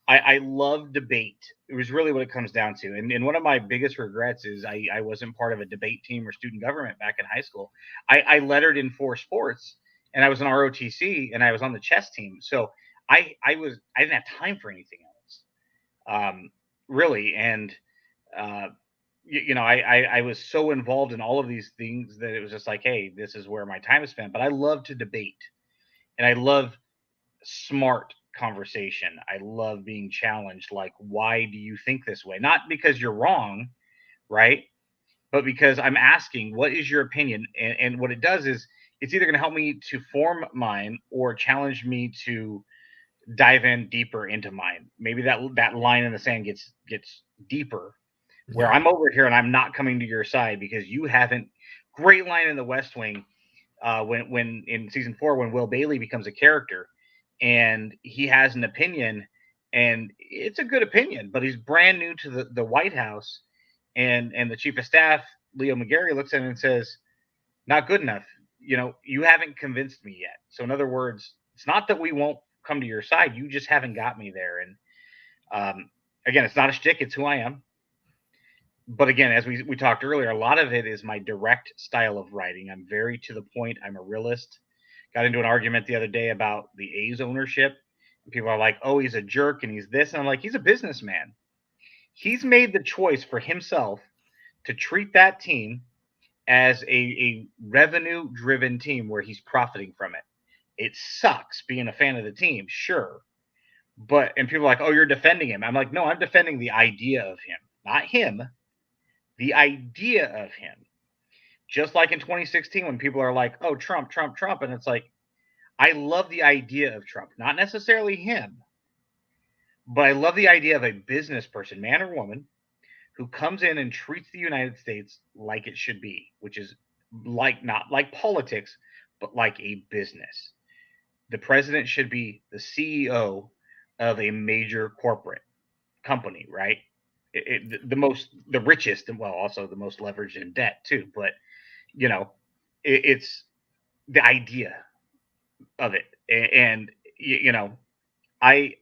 I love debate. It was really what it comes down to. And one of my biggest regrets is I wasn't part of a debate team or student government back in high school. I lettered in 4 sports, and I was an ROTC, and I was on the chess team. So I didn't have time for anything else, really. And I was so involved in all of these things that it was just like, hey, this is where my time is spent. But I love to debate, and I love smart conversation. I love being challenged. Like, why do you think this way? Not because you're wrong, right? But because I'm asking, what is your opinion? And what it does is it's either going to help me to form mine or challenge me to dive in deeper into mine. Maybe that line in the sand gets deeper, where I'm over here and I'm not coming to your side because you haven't. Great line in The West Wing when in season 4 when Will Bailey becomes a character. and he has an opinion, and it's a good opinion, but he's brand new to the White House, and the chief of staff, Leo McGarry, looks at him and says, "Not good enough. You haven't convinced me yet." So in other words, it's not that we won't come to your side, you just haven't got me there. And again, it's not a shtick, it's who I am. But again, as we talked earlier, a lot of it is my direct style of writing. I'm very to the point. I'm a realist. Got into an argument the other day about the A's ownership. And people are like, "Oh, he's a jerk and he's this." And I'm like, he's a businessman. He's made the choice for himself to treat that team as a revenue driven team where he's profiting from it. It sucks being a fan of the team, sure. And people are like, "Oh, you're defending him." I'm like, no, I'm defending the idea of him, not him, the idea of him. Just like in 2016 when people are like, "Oh, Trump, Trump, Trump." And it's like, I love the idea of Trump, not necessarily him, but I love the idea of a business person, man or woman, who comes in and treats the United States like it should be, which is not like politics, but like a business. The president should be the CEO of a major corporate company, right? The richest, and well, also the most leveraged in debt too. But it's the idea of it, and I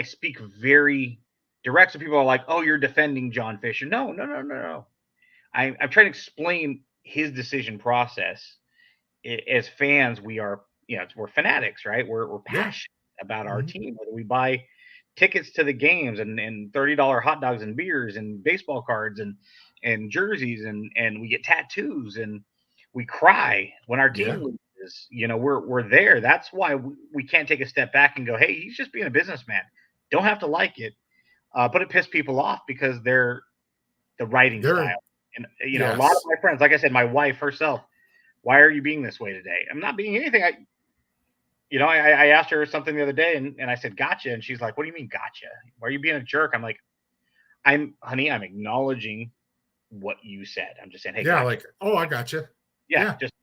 speak very direct. So people are like, "Oh, you're defending John Fisher." No, no, no, no, no. I'm trying to explain his decision process. As fans, we're fanatics, right? We're passionate about our team, whether we buy tickets to the games and $30 hot dogs and beers and baseball cards and jerseys and we get tattoos and we cry when our team loses. We're there. That's why we can't take a step back and go, "Hey, he's just being a businessman." Don't have to like it, but it pissed people off because they're the writing style. And a lot of my friends, like I said, my wife herself, "Why are you being this way today?" I'm not being anything. I asked her something the other day and I said, "Gotcha." And she's like, "What do you mean gotcha? Why are you being a jerk?" I'm like, honey, I'm acknowledging what you said. I'm just saying, "Hey, yeah, gotcha." like, "Oh, I gotcha." Yeah. Just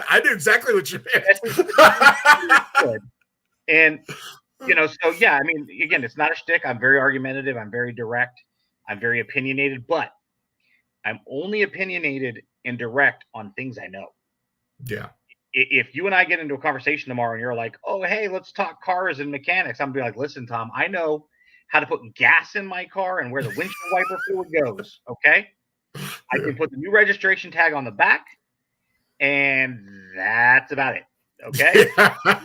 I knew exactly what you meant. And so yeah, I mean, again, it's not a shtick. I'm very argumentative. I'm very direct. I'm very opinionated, but I'm only opinionated and direct on things I know. Yeah. If you and I get into a conversation tomorrow and you're like, "Oh, hey, let's talk cars and mechanics," I'm gonna be like, "Listen, Tom, I know how to put gas in my car and where the windshield wiper fluid goes. Okay, I can put the new registration tag on the back, and that's about it. Okay,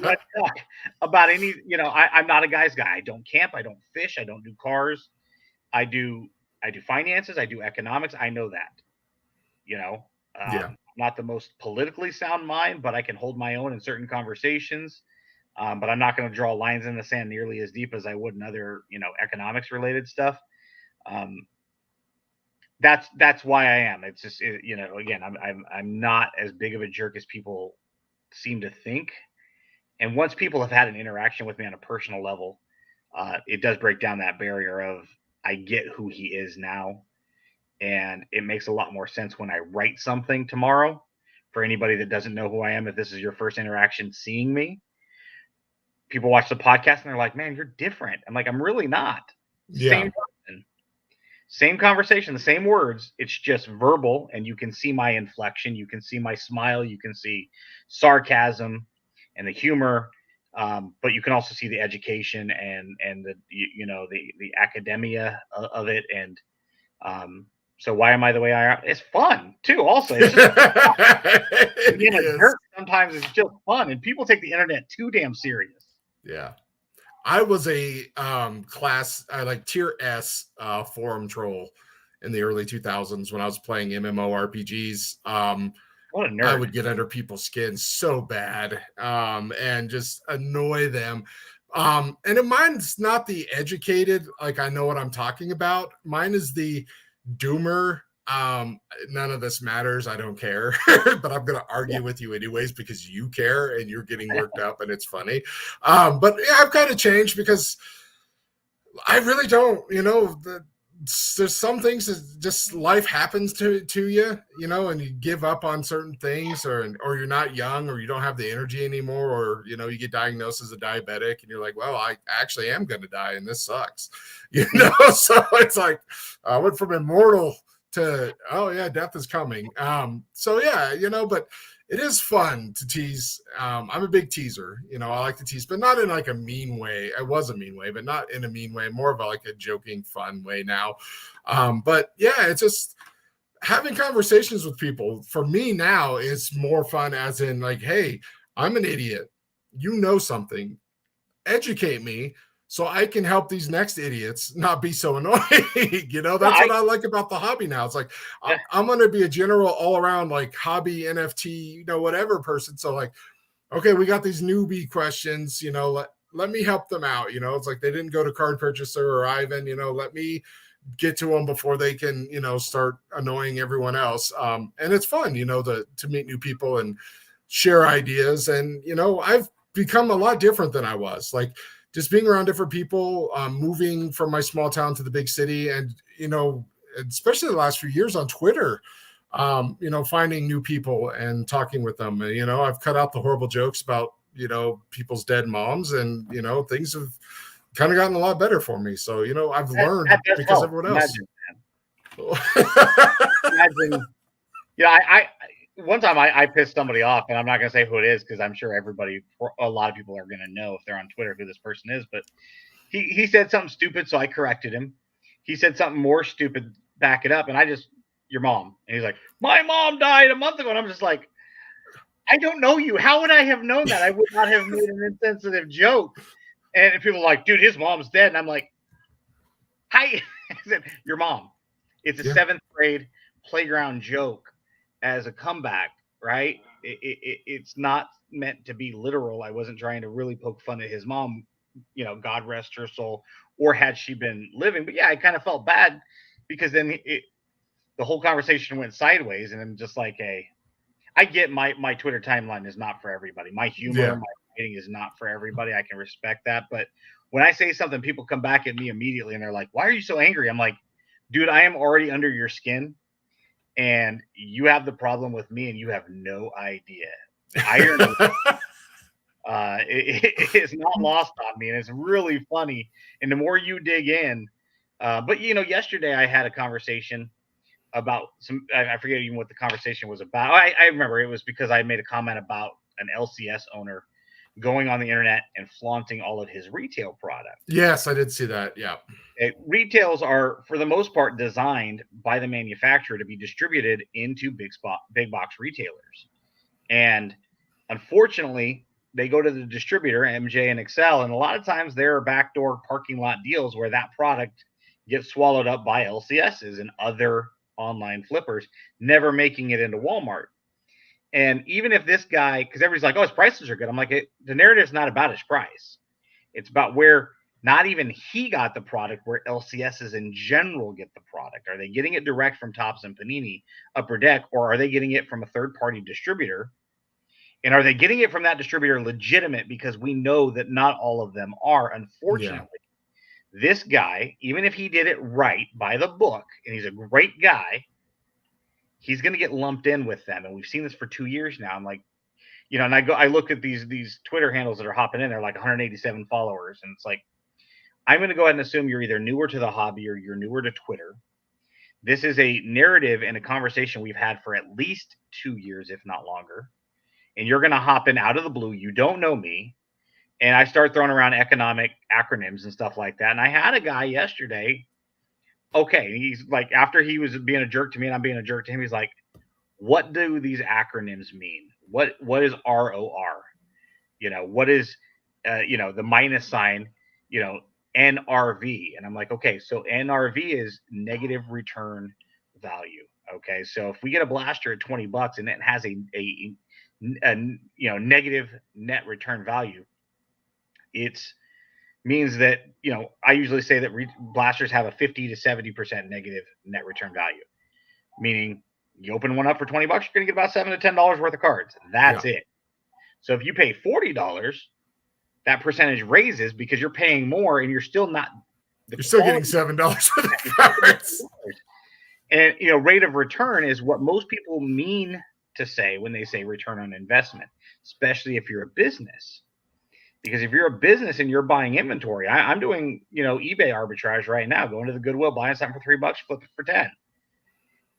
let's talk about any. I'm not a guy's guy. I don't camp. I don't fish. I don't do cars. I do finances. I do economics. I know that. I'm not the most politically sound mind, but I can hold my own in certain conversations. But I'm not going to draw lines in the sand nearly as deep as I would in other, economics related stuff. That's why I am. It's just, again, I'm not as big of a jerk as people seem to think. And once people have had an interaction with me on a personal level, it does break down that barrier of I get who he is now. And it makes a lot more sense when I write something tomorrow. For anybody that doesn't know who I am, if this is your first interaction seeing me, people watch the podcast and they're like, "Man, you're different." I'm like, "I'm really not." Same person, same conversation, the same words. It's just verbal, and you can see my inflection, you can see my smile, you can see sarcasm and the humor, but you can also see the education and the academia of it. And so why am I the way I am? It's fun too. Also, it's just being a jerk sometimes is just fun, and people take the internet too damn serious. Yeah, I was a tier S forum troll in the early 2000s when I was playing MMORPGs. What a nerd! I would get under people's skin so bad and just annoy them. And mine's not the educated, like I know what I'm talking about. Mine is the doomer. None of this matters. I don't care, but I'm going to argue with you anyways because you care and you're getting worked up and it's funny. But yeah, I've kind of changed because I really don't, there's some things that just life happens to you, and you give up on certain things, or you're not young, or you don't have the energy anymore, or you get diagnosed as a diabetic, and you're like, well, I actually am going to die, and this sucks, So it's like I went from immortal to, oh yeah, death is coming. So yeah, but it is fun to tease. I'm a big teaser, I like to tease, but not in like a mean way. I was a mean way, but not in a mean way, more of like a joking, fun way now. But yeah, it's just having conversations with people. For me now, it's more fun as in like, hey, I'm an idiot. You know something. Educate me so I can help these next idiots not be so annoying. That's what I like about the hobby now. It's like, I'm going to be a general all around like hobby NFT, whatever person. So like, okay, we got these newbie questions, let me help them out. It's like they didn't go to Card Purchaser or Ivan, let me get to them before they can, start annoying everyone else. And it's fun, to meet new people and share ideas. And, I've become a lot different than I was. Like, just being around different people, moving from my small town to the big city, and especially the last few years on Twitter, finding new people and talking with them. I've cut out the horrible jokes about people's dead moms, and things have kind of gotten a lot better for me. So I've learned because help. everyone else. Imagine, I one time I pissed somebody off, and I'm not going to say who it is because I'm sure a lot of people are going to know if they're on Twitter who this person is. But he said something stupid, so I corrected him. He said something more stupid, back it up, and your mom. And he's like, my mom died a month ago. And I'm just like, I don't know you. How would I have known that? I would not have made an insensitive joke. And people are like, dude, his mom's dead. And I'm like, hi. I said, your mom. It's a 7th grade playground joke as a comeback, right? It's not meant to be literal. I wasn't trying to really poke fun at his mom, God rest her soul, or had she been living. But yeah, I kind of felt bad because then the whole conversation went sideways, and I'm just like, hey, I get my Twitter timeline is not for everybody. My humor, my writing is not for everybody. I can respect that. But when I say something, people come back at me immediately and they're like, why are you so angry? I'm like, dude, I am already under your skin, and you have the problem with me, and you have no idea. The irony it is not lost on me, and it's really funny. And the more you dig in, but yesterday I had a conversation about I forget even what the conversation was about. I remember it was because I made a comment about an LCS owner going on the internet and flaunting all of his retail product. Yes, I did see that. Yeah. Retails are, for the most part, designed by the manufacturer to be distributed into big box retailers. And unfortunately, they go to the distributor, MJ and Excel, and a lot of times there are backdoor parking lot deals where that product gets swallowed up by LCSs and other online flippers, never making it into Walmart. And even if this guy, because everybody's like, oh, his prices are good. I'm like, the narrative's not about his price. It's about where not even he got the product, where LCSs in general get the product. Are they getting it direct from Topps and Panini, Upper Deck, or are they getting it from a third-party distributor? And are they getting it from that distributor legitimate? Because we know that not all of them are, unfortunately. Yeah. This guy, even if he did it right by the book, and he's a great guy, he's going to get lumped in with them. And we've seen this for 2 years now. I'm like, and I look at these Twitter handles that are hopping in. They're like 187 followers. And it's like, I'm going to go ahead and assume you're either newer to the hobby or you're newer to Twitter. This is a narrative and a conversation we've had for at least 2 years, if not longer. And you're going to hop in out of the blue. You don't know me. And I start throwing around economic acronyms and stuff like that. And I had a guy yesterday. Okay. He's like, after he was being a jerk to me and I'm being a jerk to him, he's like, what do these acronyms mean? What is ROR? What is, the minus sign, NRV. And I'm like, okay, so NRV is negative return value. Okay. So if we get a blaster at $20 and it has a negative net return value, it means that, I usually say that blasters have a 50 to 70% negative net return value, meaning you open one up for $20, you're going to get about $7 to $10 worth of cards. That's it. So if you pay $40, that percentage raises because you're paying more and you're still not The You're still getting quality $7 for the cards. and rate of return is what most people mean to say when they say return on investment, especially if you're a business. Because if you're a business and you're buying inventory, I'm doing eBay arbitrage right now, going to the Goodwill, buying something for $3, flip it for 10.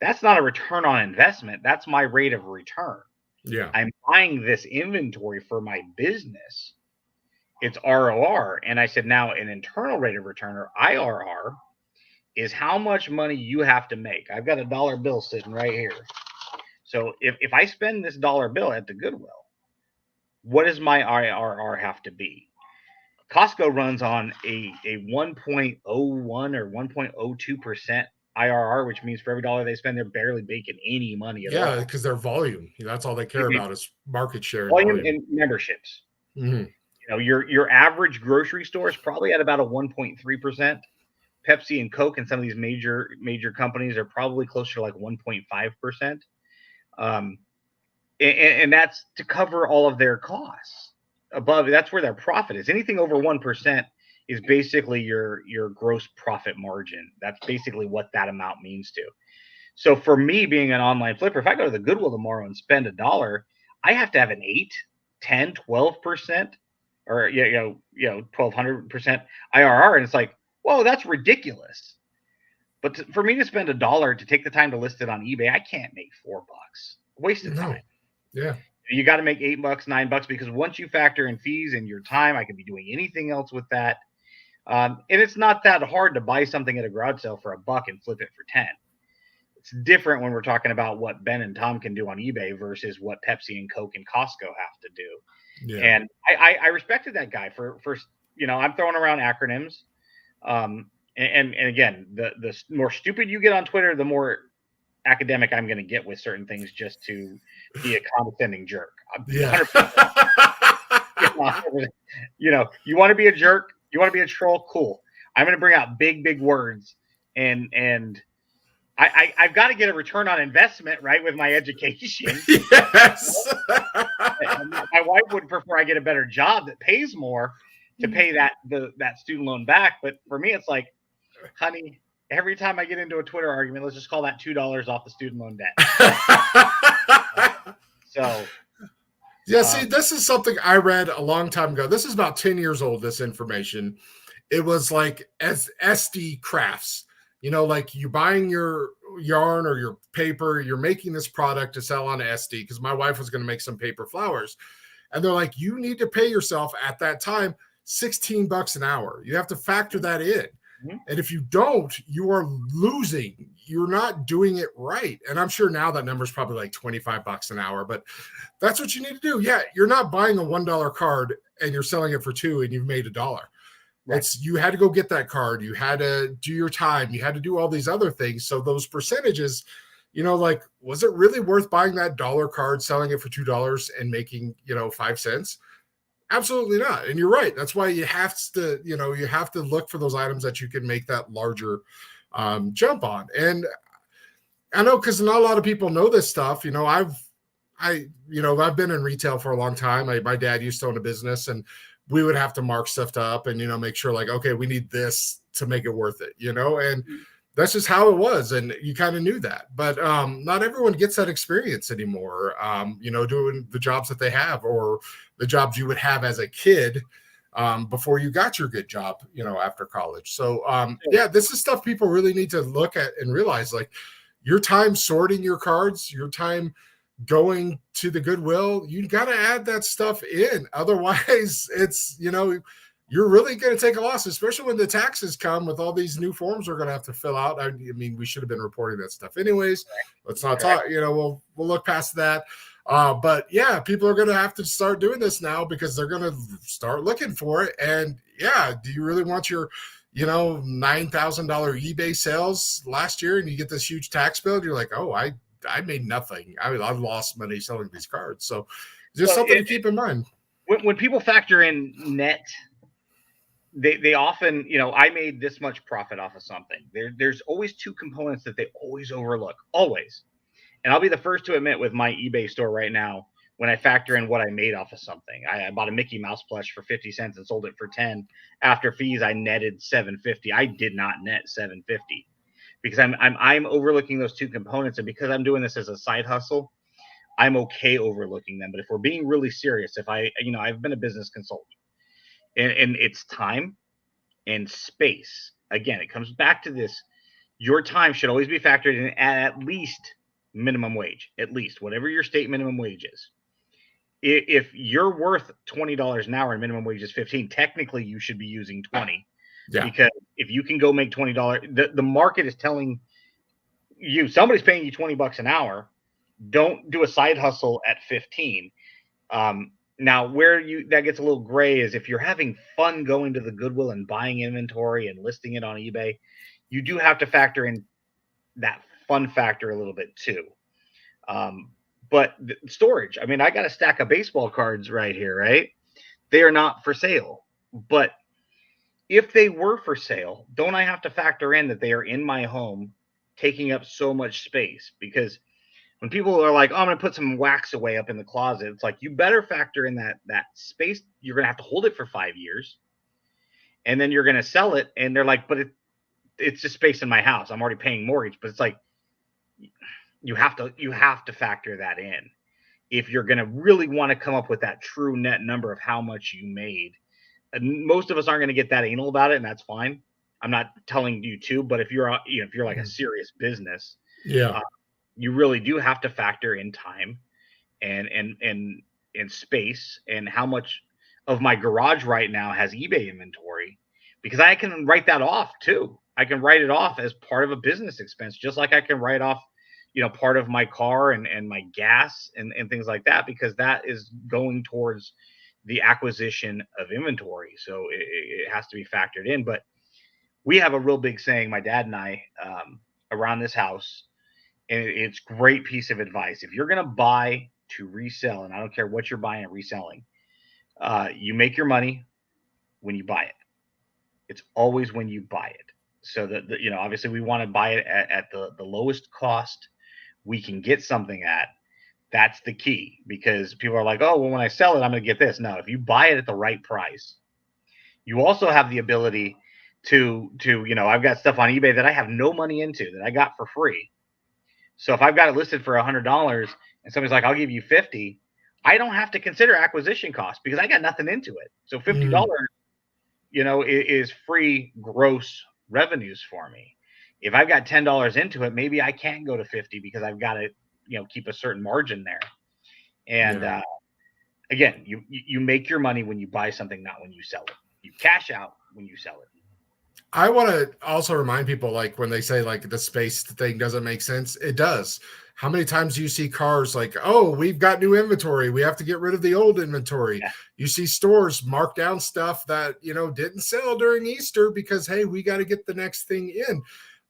That's not a return on investment. That's my rate of return. Yeah. I'm buying this inventory for my business. It's ROR. And I said, now an internal rate of return, or IRR, is how much money you have to make. I've got a dollar bill sitting right here. So if I spend this dollar bill at the Goodwill, what does my IRR have to be? Costco runs on a 1.01 or 1.02% IRR, which means for every dollar they spend, they're barely making any money at all. Yeah, because their volume. That's all they care about is market share. Volume and memberships. Mm-hmm. Your average grocery store is probably at about a 1.3%. Pepsi and Coke and some of these major companies are probably closer to like 1.5%. And that's to cover all of their costs. Above, that's where their profit is. Anything over 1% is basically your gross profit margin. That's basically what that amount means to. So for me, being an online flipper, if I go to the Goodwill tomorrow and spend $1, I have to have an 8, 10, 12%, or 1,200% IRR, and it's like, whoa, that's ridiculous. But for me to spend $1 to take the time to list it on eBay, I can't make $4. Waste of time. Yeah. You got to make $8, $9, because once you factor in fees and your time, I can be doing anything else with that. And it's not that hard to buy something at a garage sale for $1 and flip it for 10. It's different when we're talking about what Ben and Tom can do on eBay versus what Pepsi and Coke and Costco have to do. Yeah. And I respected that guy for I'm throwing around acronyms. And again, the more stupid you get on Twitter, the more academic I'm going to get with certain things just to be a condescending jerk. Yeah. You want to be a jerk, you want to be a troll, cool. I'm going to bring out big words, and I've got to get a return on investment, right, with my education. Yes. My wife would prefer I get a better job that pays more to pay that student loan back. But for me, it's like, honey, every time I get into a Twitter argument, let's just call that $2 off the student loan debt. See, this is something I read a long time ago. This is about 10 years old, this information. It was like as SD crafts, like you buying your yarn or your paper, you're making this product to sell on SD, because my wife was going to make some paper flowers. And they're like, you need to pay yourself at that time $16 an hour. You have to factor that in. And if you don't, you are losing. You're not doing it right. And I'm sure now that number is probably like $25 an hour, but that's what you need to do. Yeah, you're not buying a $1 card and you're selling it for $2 and you've made $1. Right. You had to go get that card. You had to do your time. You had to do all these other things. So those percentages, like, was it really worth buying that $1 card, selling it for $2 and making, 5 cents? Absolutely not. And you're right. That's why you have to, you have to look for those items that you can make that larger jump on. And I know, because not a lot of people know this stuff. I've been in retail for a long time. My dad used to own a business, and we would have to mark stuff up and, make sure like, okay, we need this to make it worth it, and that's just how it was. And you kind of knew that, but not everyone gets that experience anymore, doing the jobs that they have, or the jobs you would have as a kid before you got your good job, after college. So this is stuff people really need to look at and realize, like, your time sorting your cards, your time going to the Goodwill, you got to add that stuff in. Otherwise, it's, you're really going to take a loss, especially when the taxes come with all these new forms we're going to have to fill out. I mean, we should have been reporting that stuff anyways. Let's not talk, we'll look past that. But yeah, people are going to have to start doing this now, because they're going to start looking for it. And yeah, do you really want your, $9,000 eBay sales last year and you get this huge tax bill? And you're like, oh, I made nothing. I've lost money selling these cards. So just something to keep in mind. When people factor in net, they often, I made this much profit off of something. There's always two components that they always overlook, always. And I'll be the first to admit, with my eBay store right now, when I factor in what I made off of something. I bought a Mickey Mouse plush for 50 cents and sold it for 10. After fees, I netted 750. I did not net 750 because I'm overlooking those two components, and because I'm doing this as a side hustle, I'm okay overlooking them. But if we're being really serious, if I've been a business consultant, and it's time and space. Again, it comes back to this. Your time should always be factored in at least minimum wage, at least whatever your state minimum wage is. If you're worth $20 an hour and minimum wage is 15, technically you should be using 20. Yeah. Because if you can go make $20, the market is telling you, somebody's paying you $20 an hour. Don't do a side hustle at 15. Now, that gets a little gray is if you're having fun going to the Goodwill and buying inventory and listing it on eBay, you do have to factor in that fun factor a little bit too. But storage, I mean, I got a stack of baseball cards right here, right? They are not for sale. But if they were for sale, don't I have to factor in that they are in my home taking up so much space? Because when people are like, oh, I'm going to put some wax away up in the closet, it's like, you better factor in that space. You're going to have to hold it for 5 years. And then you're going to sell it. And they're like, but it's just space in my house. I'm already paying mortgage. But it's like, you have to factor that in if you're going to really want to come up with that true net number of how much you made. And most of us aren't going to get that anal about it, and that's fine. I'm not telling you to, but if you're like a serious business, you really do have to factor in time and space, and how much of my garage right now has eBay inventory, because I can write that off too. I can write it off as part of a business expense, just like I can write off, part of my car and my gas and things like that, because that is going towards the acquisition of inventory. So it has to be factored in. But we have a real big saying, my dad and I, around this house, and it's a great piece of advice. If you're going to buy to resell, and I don't care what you're buying and reselling, you make your money when you buy it. It's always when you buy it. So that, obviously we want to buy it at the lowest cost we can get something at. That's the key, because people are like, oh, well, when I sell it, I'm going to get this. No, if you buy it at the right price, you also have the ability to I've got stuff on eBay that I have no money into that I got for free. So if I've got it listed for $100 and somebody's like, I'll give you 50, I don't have to consider acquisition costs because I got nothing into it. So $50, is free gross revenues for me. If I've got $10 into it, maybe I can't go to 50 because I've got to, keep a certain margin there. And again, you make your money when you buy something, not when you sell it. You cash out when you sell it. I want to also remind people, like when they say like the space thing doesn't make sense, it does. How many times do you see cars like, oh, we've got new inventory, we have to get rid of the old inventory? Yeah. You see stores mark down stuff that, didn't sell during Easter because, hey, we got to get the next thing in.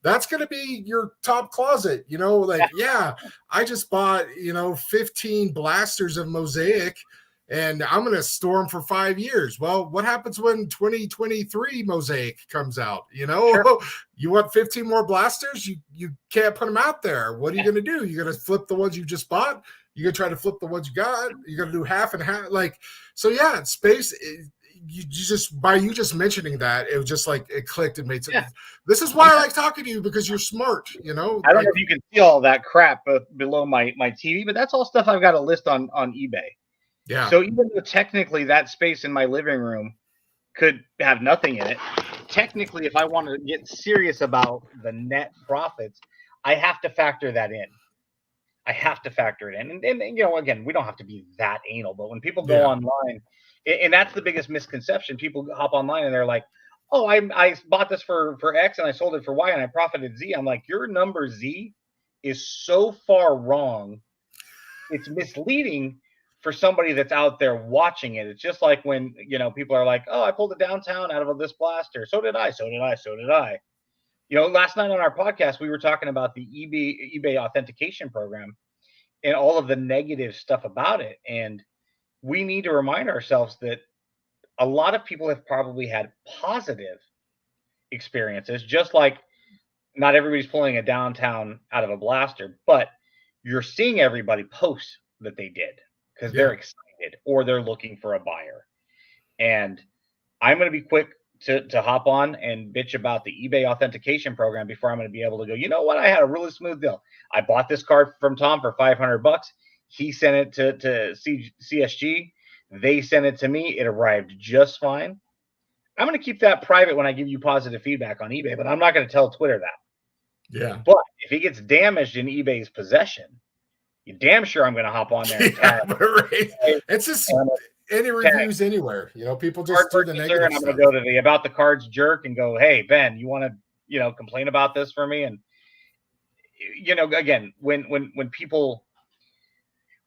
That's going to be your top closet, I just bought, 15 blasters of Mosaic and I'm going to store them for 5 years. Well, what happens when 2023 Mosaic comes out? Sure. You want 15 more blasters? You can't put them out there. What are you going to do? You're going to flip the ones you just bought? You're going to try to flip the ones you got? You're going to do half and half? Space, you just mentioning that, it was just like it clicked and made sense. Yeah. This is why I like talking to you, because you're smart, I don't know if you can see all that crap below my TV, but that's all stuff I've got a list on eBay. Yeah. So even though technically that space in my living room could have nothing in it, technically, if I want to get serious about the net profits, I have to factor that in. I have to factor it in. And again, we don't have to be that anal, but when people go online, and that's the biggest misconception, people hop online and they're like, oh, I bought this for X and I sold it for Y and I profited Z. I'm like, your number Z is so far wrong. It's misleading for somebody that's out there watching it. It's just like when, people are like, oh, I pulled it downtown out of this blaster. So did I. Last night on our podcast, we were talking about the eBay authentication program and all of the negative stuff about it. And we need to remind ourselves that a lot of people have probably had positive experiences, just like not everybody's pulling a downtown out of a blaster, but you're seeing everybody post that they did. because they're excited or they're looking for a buyer. And I'm going to be quick to hop on and bitch about the eBay authentication program before I'm going to be able to go, you know what? I had a really smooth deal. I bought this card from Tom for $500. He sent it to CSG. They sent it to me. It arrived just fine. I'm going to keep that private when I give you positive feedback on eBay, but I'm not going to tell Twitter that. Yeah. But if it gets damaged in eBay's possession, you damn sure I'm going to hop on there and tag. Right. It's just any reviews anywhere. You know, people just do the negative and I'm going to go to the About the Cards jerk and go, hey, Ben, you want to, complain about this for me? And, again, when people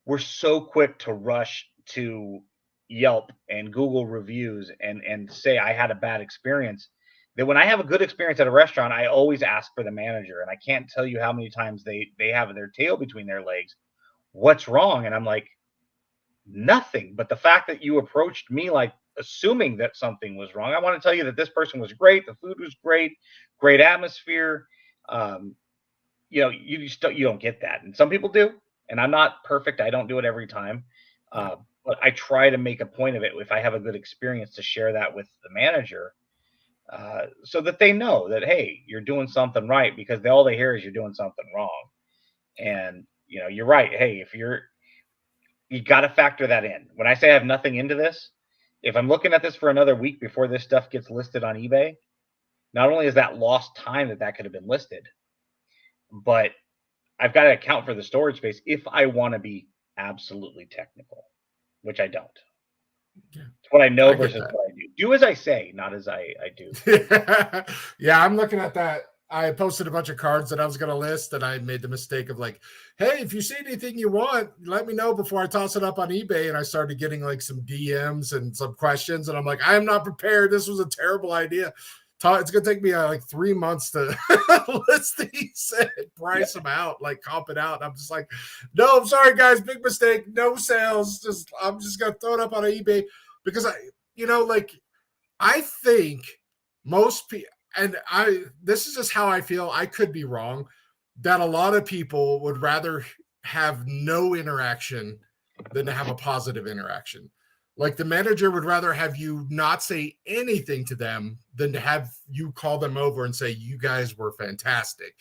were so quick to rush to Yelp and Google reviews and say I had a bad experience, that when I have a good experience at a restaurant, I always ask for the manager. And I can't tell you how many times they have their tail between their legs. What's wrong? And I'm like, nothing. But the fact that you approached me like assuming that something was wrong, I want to tell you that this person was great. The food was great atmosphere. You don't get that. And some people do. And I'm not perfect. I don't do it every time. But I try to make a point of it if I have a good experience to share that with the manager so that they know that, hey, you're doing something right, because all they hear is you're doing something wrong. And, you're right. Hey, you got to factor that in. When I say I have nothing into this, if I'm looking at this for another week before this stuff gets listed on eBay, not only is that lost time that could have been listed, but I've got to account for the storage space if I want to be absolutely technical, which I don't. Yeah. It's what I know versus what I do. Do as I say, not as I do. Yeah, I'm looking at that. I posted a bunch of cards that I was going to list, and I made the mistake of like, hey, if you see anything you want, let me know before I toss it up on eBay. And I started getting like some DMs and some questions, and I'm like, I am not prepared. This was a terrible idea. It's going to take me like 3 months to list these and price them out, like comp it out. And I'm just like, no, I'm sorry, guys. Big mistake. No sales. I'm just going to throw it up on eBay because I think most people, and this is just how I feel. I could be wrong, that a lot of people would rather have no interaction than to have a positive interaction. Like the manager would rather have you not say anything to them than to have you call them over and say, you guys were fantastic.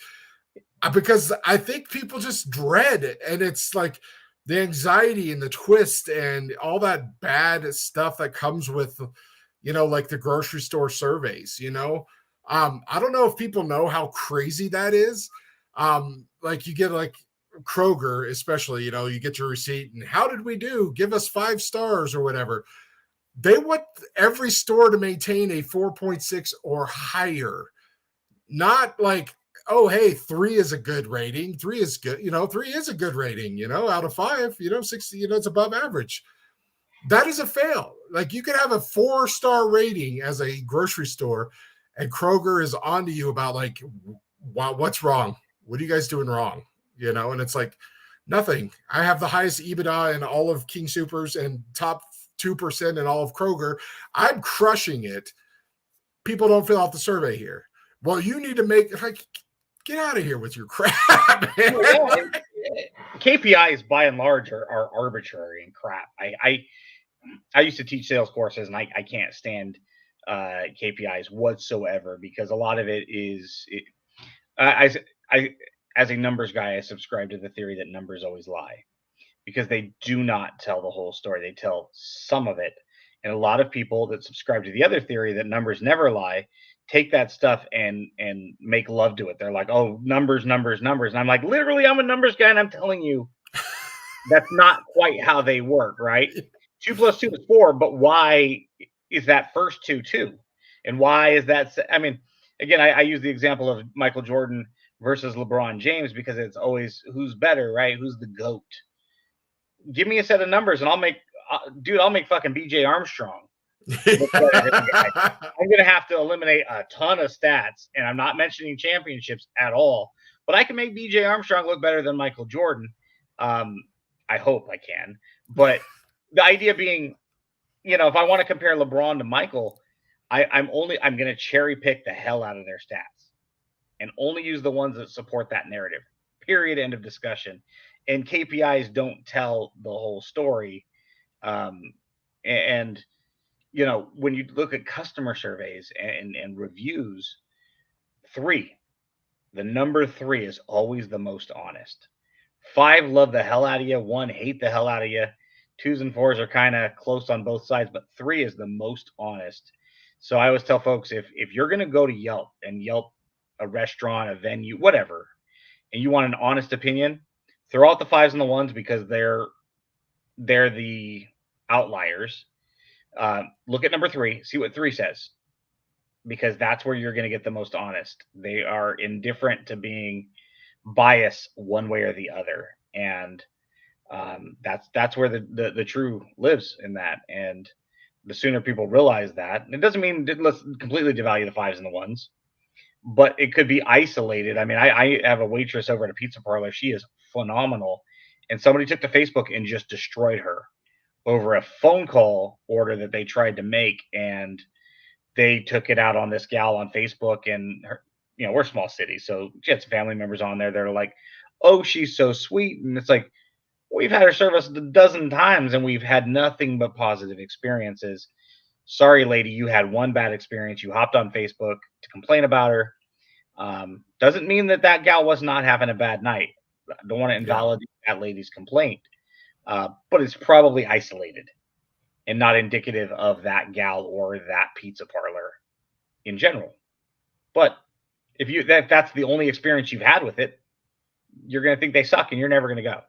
Because I think people just dread it. And it's like the anxiety and the twist and all that bad stuff that comes with, like the grocery store surveys, I don't know if people know how crazy that is. Like you get like Kroger, especially, you get your receipt and how did we do? Give us 5 stars or whatever. They want every store to maintain a 4.6 or higher. Not like, oh, hey, 3 is a good rating. 3 is good. 3 is a good rating, out of 5, 60, it's above average. That is a fail. Like you could have a 4-star rating as a grocery store and Kroger is on to you about like, wow, what's wrong? What are you guys doing wrong? And it's like nothing. I have the highest EBITDA in all of King Supers and top 2% in all of Kroger. I'm crushing it. People don't fill out the survey here. Well, you need to get out of here with your crap. Man. KPIs by and large are arbitrary and crap. I used to teach sales courses and I can't stand KPIs whatsoever because a lot of it is I as a numbers guy, I subscribe to the theory that numbers always lie because they do not tell the whole story. They tell some of it. And a lot of people that subscribe to the other theory that numbers never lie take that stuff and make love to it. They're like, oh, numbers. And I'm like, literally, I'm a numbers guy and I'm telling you that's not quite how they work, right? 2 + 2 is 4, but why is that first 2? And why is that? I mean, again, I use the example of Michael Jordan versus LeBron James because it's always who's better, right? Who's the GOAT? Give me a set of numbers and I'll make fucking BJ Armstrong. I'm going to have to eliminate a ton of stats, and I'm not mentioning championships at all, but I can make BJ Armstrong look better than Michael Jordan. I hope I can. But the idea being, if I want to compare LeBron to Michael, I'm going to cherry pick the hell out of their stats and only use the ones that support that narrative. Period. End of discussion. and KPIs don't tell the whole story. Um, and when you look at customer surveys and reviews, the number 3 is always the most honest. 5 love the hell out of you, 1 hate the hell out of you. 2s and 4s are kind of close on both sides, but 3 is the most honest. So I always tell folks, if you're going to go to Yelp and Yelp a restaurant, a venue, whatever, and you want an honest opinion, throw out the 5s and the 1s because they're the outliers. Look at number 3, see what 3 says, because that's where you're going to get the most honest. They are indifferent to being biased one way or the other, and that's where the true lives in that. And the sooner people realize that, it doesn't mean let's completely devalue the 5s and the 1s, but it could be isolated. I mean, I have a waitress over at a pizza parlor. She is phenomenal, and somebody took to Facebook and just destroyed her over a phone call order that they tried to make, and they took it out on this gal on Facebook. And her, we're a small city, so she had some family members on there. They're like, "Oh, she's so sweet," and it's like, we've had her service a dozen times, and we've had nothing but positive experiences. Sorry, lady, you had one bad experience. You hopped on Facebook to complain about her. Doesn't mean that gal was not having a bad night. I don't want to invalidate that lady's complaint, but it's probably isolated and not indicative of that gal or that pizza parlor in general. But if that's the only experience you've had with it, you're going to think they suck, and you're never going to go.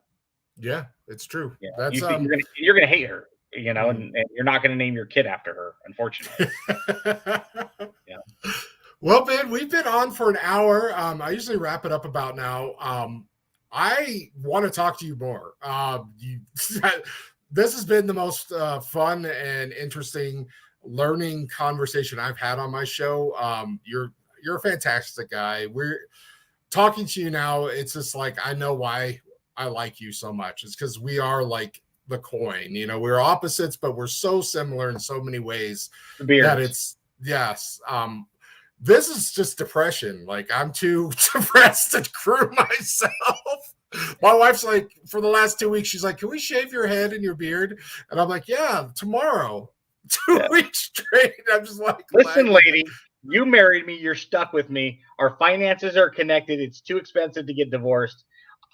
Yeah, it's true. Yeah, That's you're gonna hate her, and you're not gonna name your kid after her, unfortunately. Yeah. Well, Ben, we've been on for an hour. I usually wrap it up about now. I want to talk to you more. This has been the most fun and interesting learning conversation I've had on my show. You're a fantastic guy. We're talking to you now. It's just like, I know why I like you so much. It's because we are like the coin. We're opposites, but we're so similar in so many ways that it's yes. This is just depression. Like, I'm too depressed to crew myself. My wife's like, for the last 2 weeks, she's like, "Can we shave your head and your beard?" And I'm like, "Yeah, tomorrow." 2 weeks straight. I'm just like, listen, lady, you married me. You're stuck with me. Our finances are connected. It's too expensive to get divorced.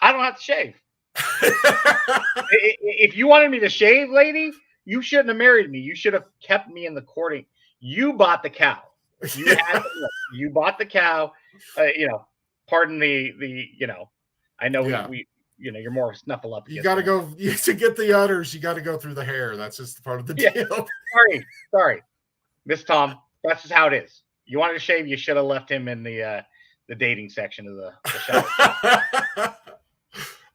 I don't have to shave. If you wanted me to shave, lady, you shouldn't have married me. You should have kept me in the courting. You bought the cow. You bought the cow. Pardon the. I know we you're more snuffleupagus. You got to go to get the udders. You got to go through the hair. That's just part of the deal. Sorry, Miss Tom. That's just how it is. You wanted to shave, you should have left him in the dating section of the show.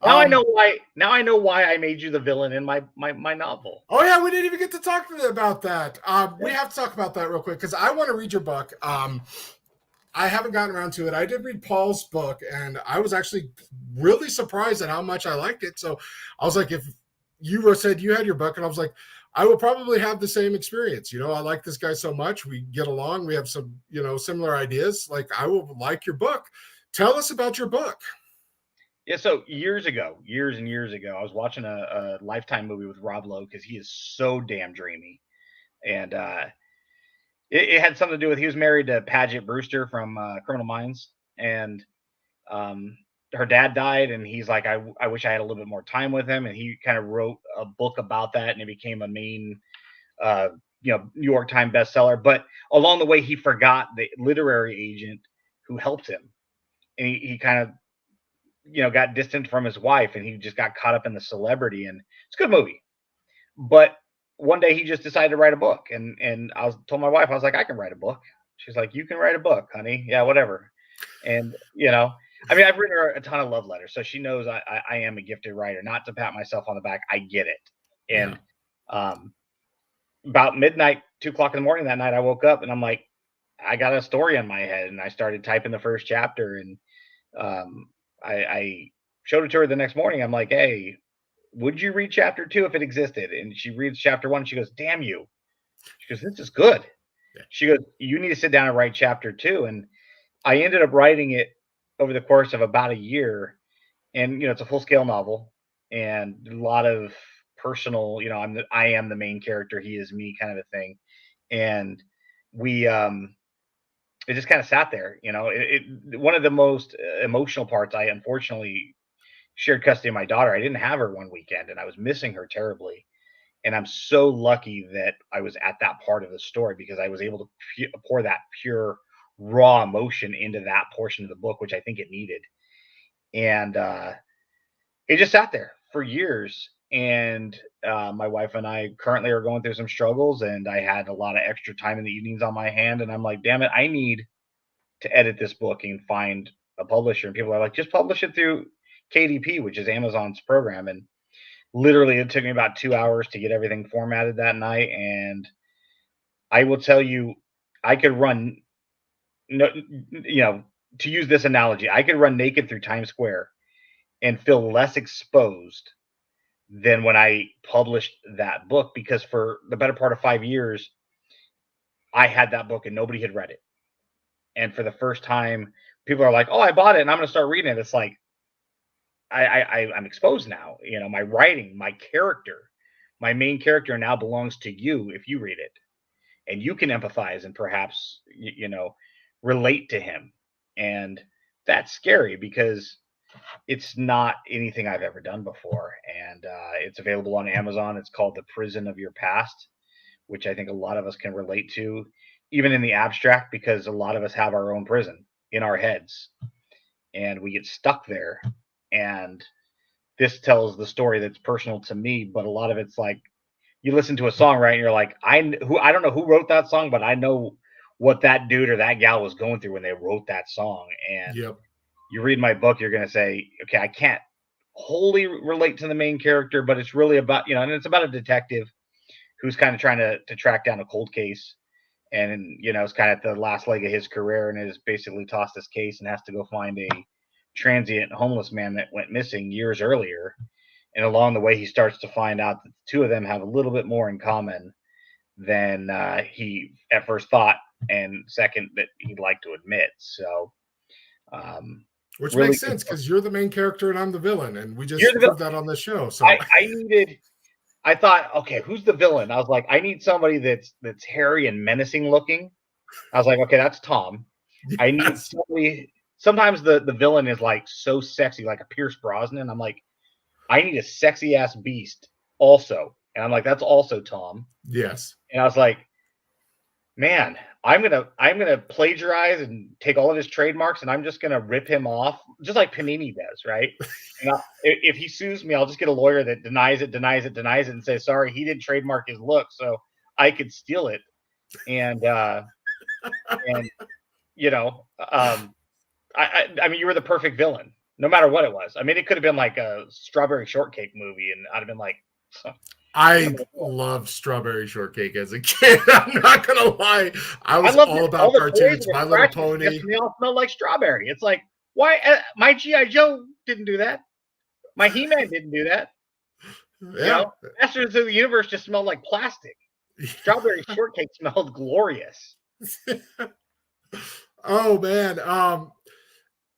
Now I know why. Now I know why I made you the villain in my novel. Oh yeah, we didn't even get to talk about that. We have to talk about that real quick because I want to read your book. I haven't gotten around to it. I did read Paul's book, and I was actually really surprised at how much I liked it. So I was like, if you said you had your book, and I was like, I will probably have the same experience. I like this guy so much. We get along. We have some, similar ideas. Like, I will like your book. Tell us about your book. Yeah, so years and years ago, I was watching a Lifetime movie with Rob Lowe because he is so damn dreamy. And it had something to do with, he was married to Paget Brewster from Criminal Minds. And her dad died, and he's like, I wish I had a little bit more time with him. And he kind of wrote a book about that, and it became a main, New York Times bestseller. But along the way, he forgot the literary agent who helped him. And he kind of, got distant from his wife, and he just got caught up in the celebrity. And it's a good movie. But one day he just decided to write a book. And told my wife, I was like, I can write a book. She's like, you can write a book, honey. Yeah, whatever. And, I've written her a ton of love letters, so she knows I am a gifted writer. Not to pat myself on the back. I get it. And about midnight, 2:00 in the morning that night, I woke up and I'm like, I got a story in my head, and I started typing the first chapter. And I showed it to her the next morning. I'm like, hey, would you read chapter 2 if it existed? And she reads chapter 1. She goes, damn you. She goes, this is good. Yeah. She goes, you need to sit down and write chapter 2. And I ended up writing it over the course of about a year. And, it's a full scale novel. and a lot of personal, I am the main character, he is me kind of a thing. And we it just kind of sat there, one of the most emotional parts. I unfortunately shared custody of my daughter. I didn't have her one weekend and I was missing her terribly. And I'm so lucky that I was at that part of the story because I was able to pour that pure raw emotion into that portion of the book, which I think it needed. And it just sat there for years. And my wife and I currently are going through some struggles, and I had a lot of extra time in the evenings on my hand. And I'm like, damn it, I need to edit this book and find a publisher. And people are like, just publish it through KDP, which is Amazon's program. And literally, it took me about 2 hours to get everything formatted that night. And I will tell you, I could run, no, to use this analogy, I could run naked through Times Square and feel less exposed than when I published that book, because for the better part of 5 years, I had that book and nobody had read it. And for the first time, people are like, "Oh, I bought it and I'm going to start reading it." It's like I'm exposed now. My writing, my character, my main character now belongs to you if you read it, and you can empathize and perhaps relate to him. And that's scary because it's not anything I've ever done before. And it's available on Amazon. It's called The Prison of Your Past, which I think a lot of us can relate to, even in the abstract, because a lot of us have our own prison in our heads and we get stuck there. And this tells the story that's personal to me, but a lot of it's like you listen to a song, right? And you're like, I don't know who wrote that song, but I know what that dude or that gal was going through when they wrote that song. And Yep. you read my book, you're going to say, okay, I can't wholly relate to the main character, but it's really about, and it's about a detective who's kind of trying to track down a cold case. And, it's kind of the last leg of his career and has basically tossed this case and has to go find a transient homeless man that went missing years earlier. And along the way, he starts to find out that the two of them have a little bit more in common than he at first thought, and second, that he'd like to admit. So, which really makes sense because you're the main character and I'm the villain, and we just You're the proved that on the show. So I thought, okay, who's the villain? I was like, I need somebody that's hairy and menacing looking. I was like, okay, that's Tom. yes. I need somebody. Sometimes the villain is like so sexy, like a Pierce Brosnan. I'm like, I need a sexy ass beast also. And I'm like, that's also Tom. Yes. And I was like, man, I'm gonna plagiarize and take all of his trademarks and I'm just gonna rip him off, just like Panini does, right? And if he sues me, I'll just get a lawyer that denies it, and say, sorry, he didn't trademark his look, so I could steal it. And I mean, you were the perfect villain, no matter what it was. I mean, it could have been like a Strawberry Shortcake movie, and I'd have been like, I loved Strawberry Shortcake as a kid. I'm not gonna lie. I was all about cartoons. My Little Pony. They all smell like strawberry. It's like, why? My G.I. Joe didn't do that. My He-Man didn't do that. Yeah. Masters of the Universe just smelled like plastic. Strawberry Shortcake smelled glorious. Oh man.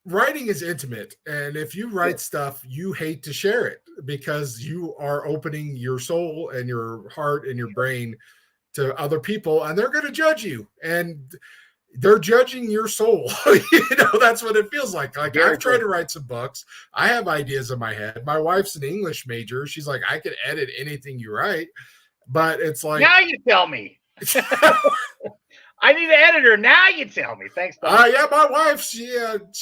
Writing is intimate, and if you write stuff, you hate to share it because you are opening your soul and your heart and your brain to other people, and they're going to judge you, and they're judging your soul. That's what it feels like. Like, I've tried to write some books. I have ideas in my head. My wife's an English major. She's like, I could edit anything you write, but it's like, now you tell me. I need an editor. Now you tell me. Thanks. Yeah, my wife, she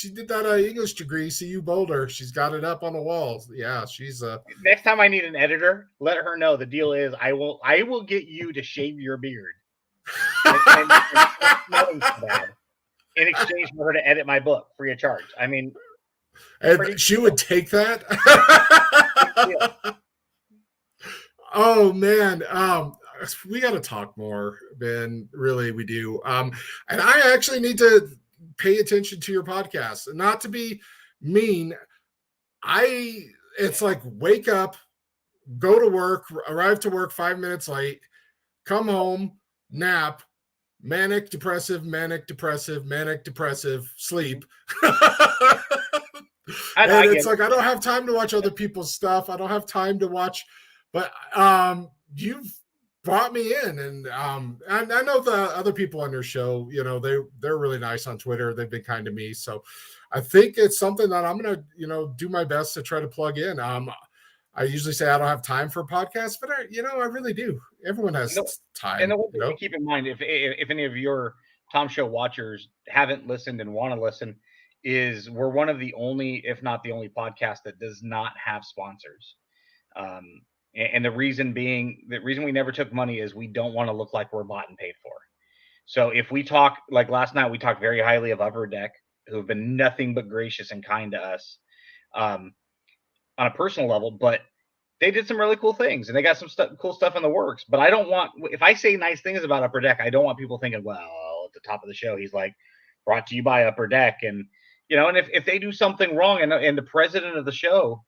did that English degree, CU Boulder. She's got it up on the walls. Yeah, she's next time I need an editor, let her know. The deal is I will get you to shave your beard in exchange for her to edit my book free of charge. I mean, and she would take that. Oh man. We got to talk more, Ben. Really, we do. And I actually need to pay attention to your podcast. Not to be mean. It's like wake up, go to work, arrive to work 5 minutes late, come home, nap, manic, depressive, sleep. And I it's get it. like I don't have time to watch other people's stuff. I don't have time to watch, but you've brought me in, and I know the other people on your show. You know, they're really nice on Twitter. They've been kind to me, so I think it's something that I'm gonna do my best to try to plug in. I usually say I don't have time for podcasts, but I really do. Everyone has And time, the one thing to keep in mind, if any of your Tom Show watchers haven't listened and want to listen, is we're one of the only, if not the only, podcast that does not have sponsors. And the reason we never took money is we don't want to look like we're bought and paid for. So if we talk, like last night, we talked very highly of Upper Deck, who have been nothing but gracious and kind to us on a personal level, but they did some really cool things and they got some cool stuff in the works. But I don't want, if I say nice things about Upper Deck, I don't want people thinking, well, at the top of the show, he's like, brought to you by Upper Deck. And, and if they do something wrong, and the president of the show,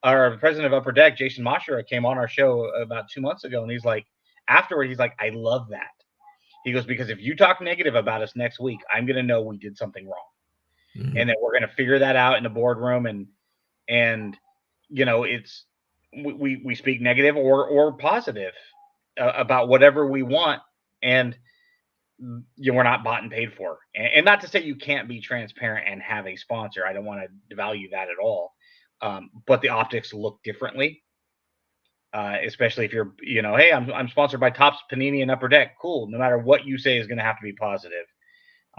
or the president of Upper Deck, Jason Moshera, came on our show about 2 months ago, and he's like, afterward, he's like, I love that. He goes, because if you talk negative about us next week, I'm going to know we did something wrong. Mm-hmm. And then we're going to figure that out in the boardroom. And it's, we speak negative or positive about whatever we want, and we're not bought and paid for. And not to say you can't be transparent and have a sponsor. I don't want to devalue that at all. But the optics look differently, especially if you're, hey, I'm sponsored by Topps, Panini, and Upper Deck. Cool. No matter what you say is going to have to be positive.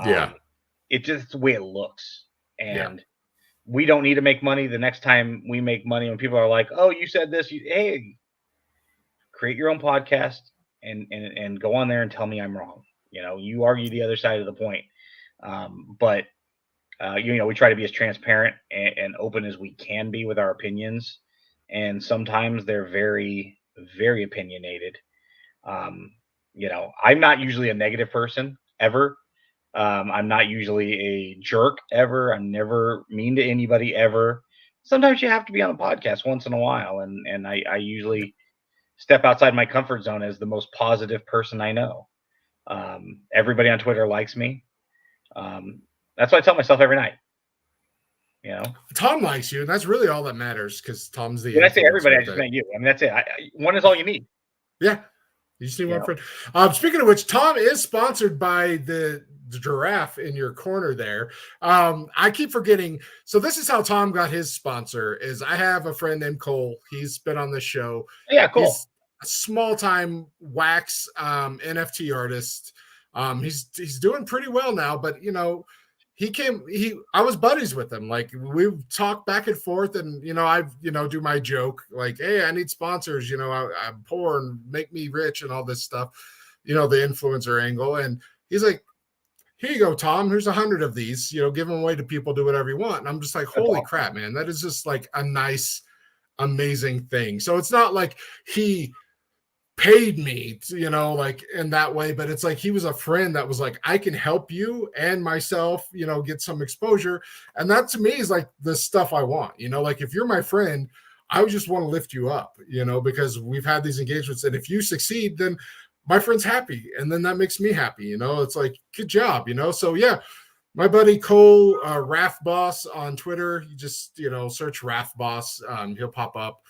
Yeah. It's just the way it looks. And we don't need to make money. The next time we make money, when people are like, oh, you said this, hey, create your own podcast and go on there and tell me I'm wrong. You argue the other side of the point. But we try to be as transparent and open as we can be with our opinions. And sometimes they're very, very opinionated. I'm not usually a negative person ever. I'm not usually a jerk ever. I'm never mean to anybody ever. Sometimes you have to be on a podcast once in a while. And I usually step outside my comfort zone as the most positive person I know. Everybody on Twitter likes me. That's what I tell myself every night. Tom likes you, and that's really all that matters, because Tom's the. When I say everybody, I just meant you. I mean, that's it. One is all you need. Yeah, you just need one friend. Speaking of which, Tom is sponsored by the giraffe in your corner there. I keep forgetting. So this is how Tom got his sponsor. Is I have a friend named Cole. He's been on the show. Yeah, cool. He's a small-time wax NFT artist. He's doing pretty well now, but I was buddies with him. Like, we talk back and forth, and I do my joke like, hey, I need sponsors, I'm poor and make me rich and all this stuff, the influencer angle. And he's like, here you go, Tom, here's 100 of these, give them away to people, do whatever you want. And I'm just like, holy crap, man, that is just like a nice, amazing thing. So it's not like he paid me, like in that way, but it's like he was a friend that was like, I can help you and myself, get some exposure. And that to me is like the stuff I want, like if you're my friend, I would just want to lift you up, because we've had these engagements, and if you succeed, then my friend's happy, and then that makes me happy. It's like, good job. So yeah, my buddy Cole, Raph Boss on Twitter, you just search Raph Boss, he'll pop up.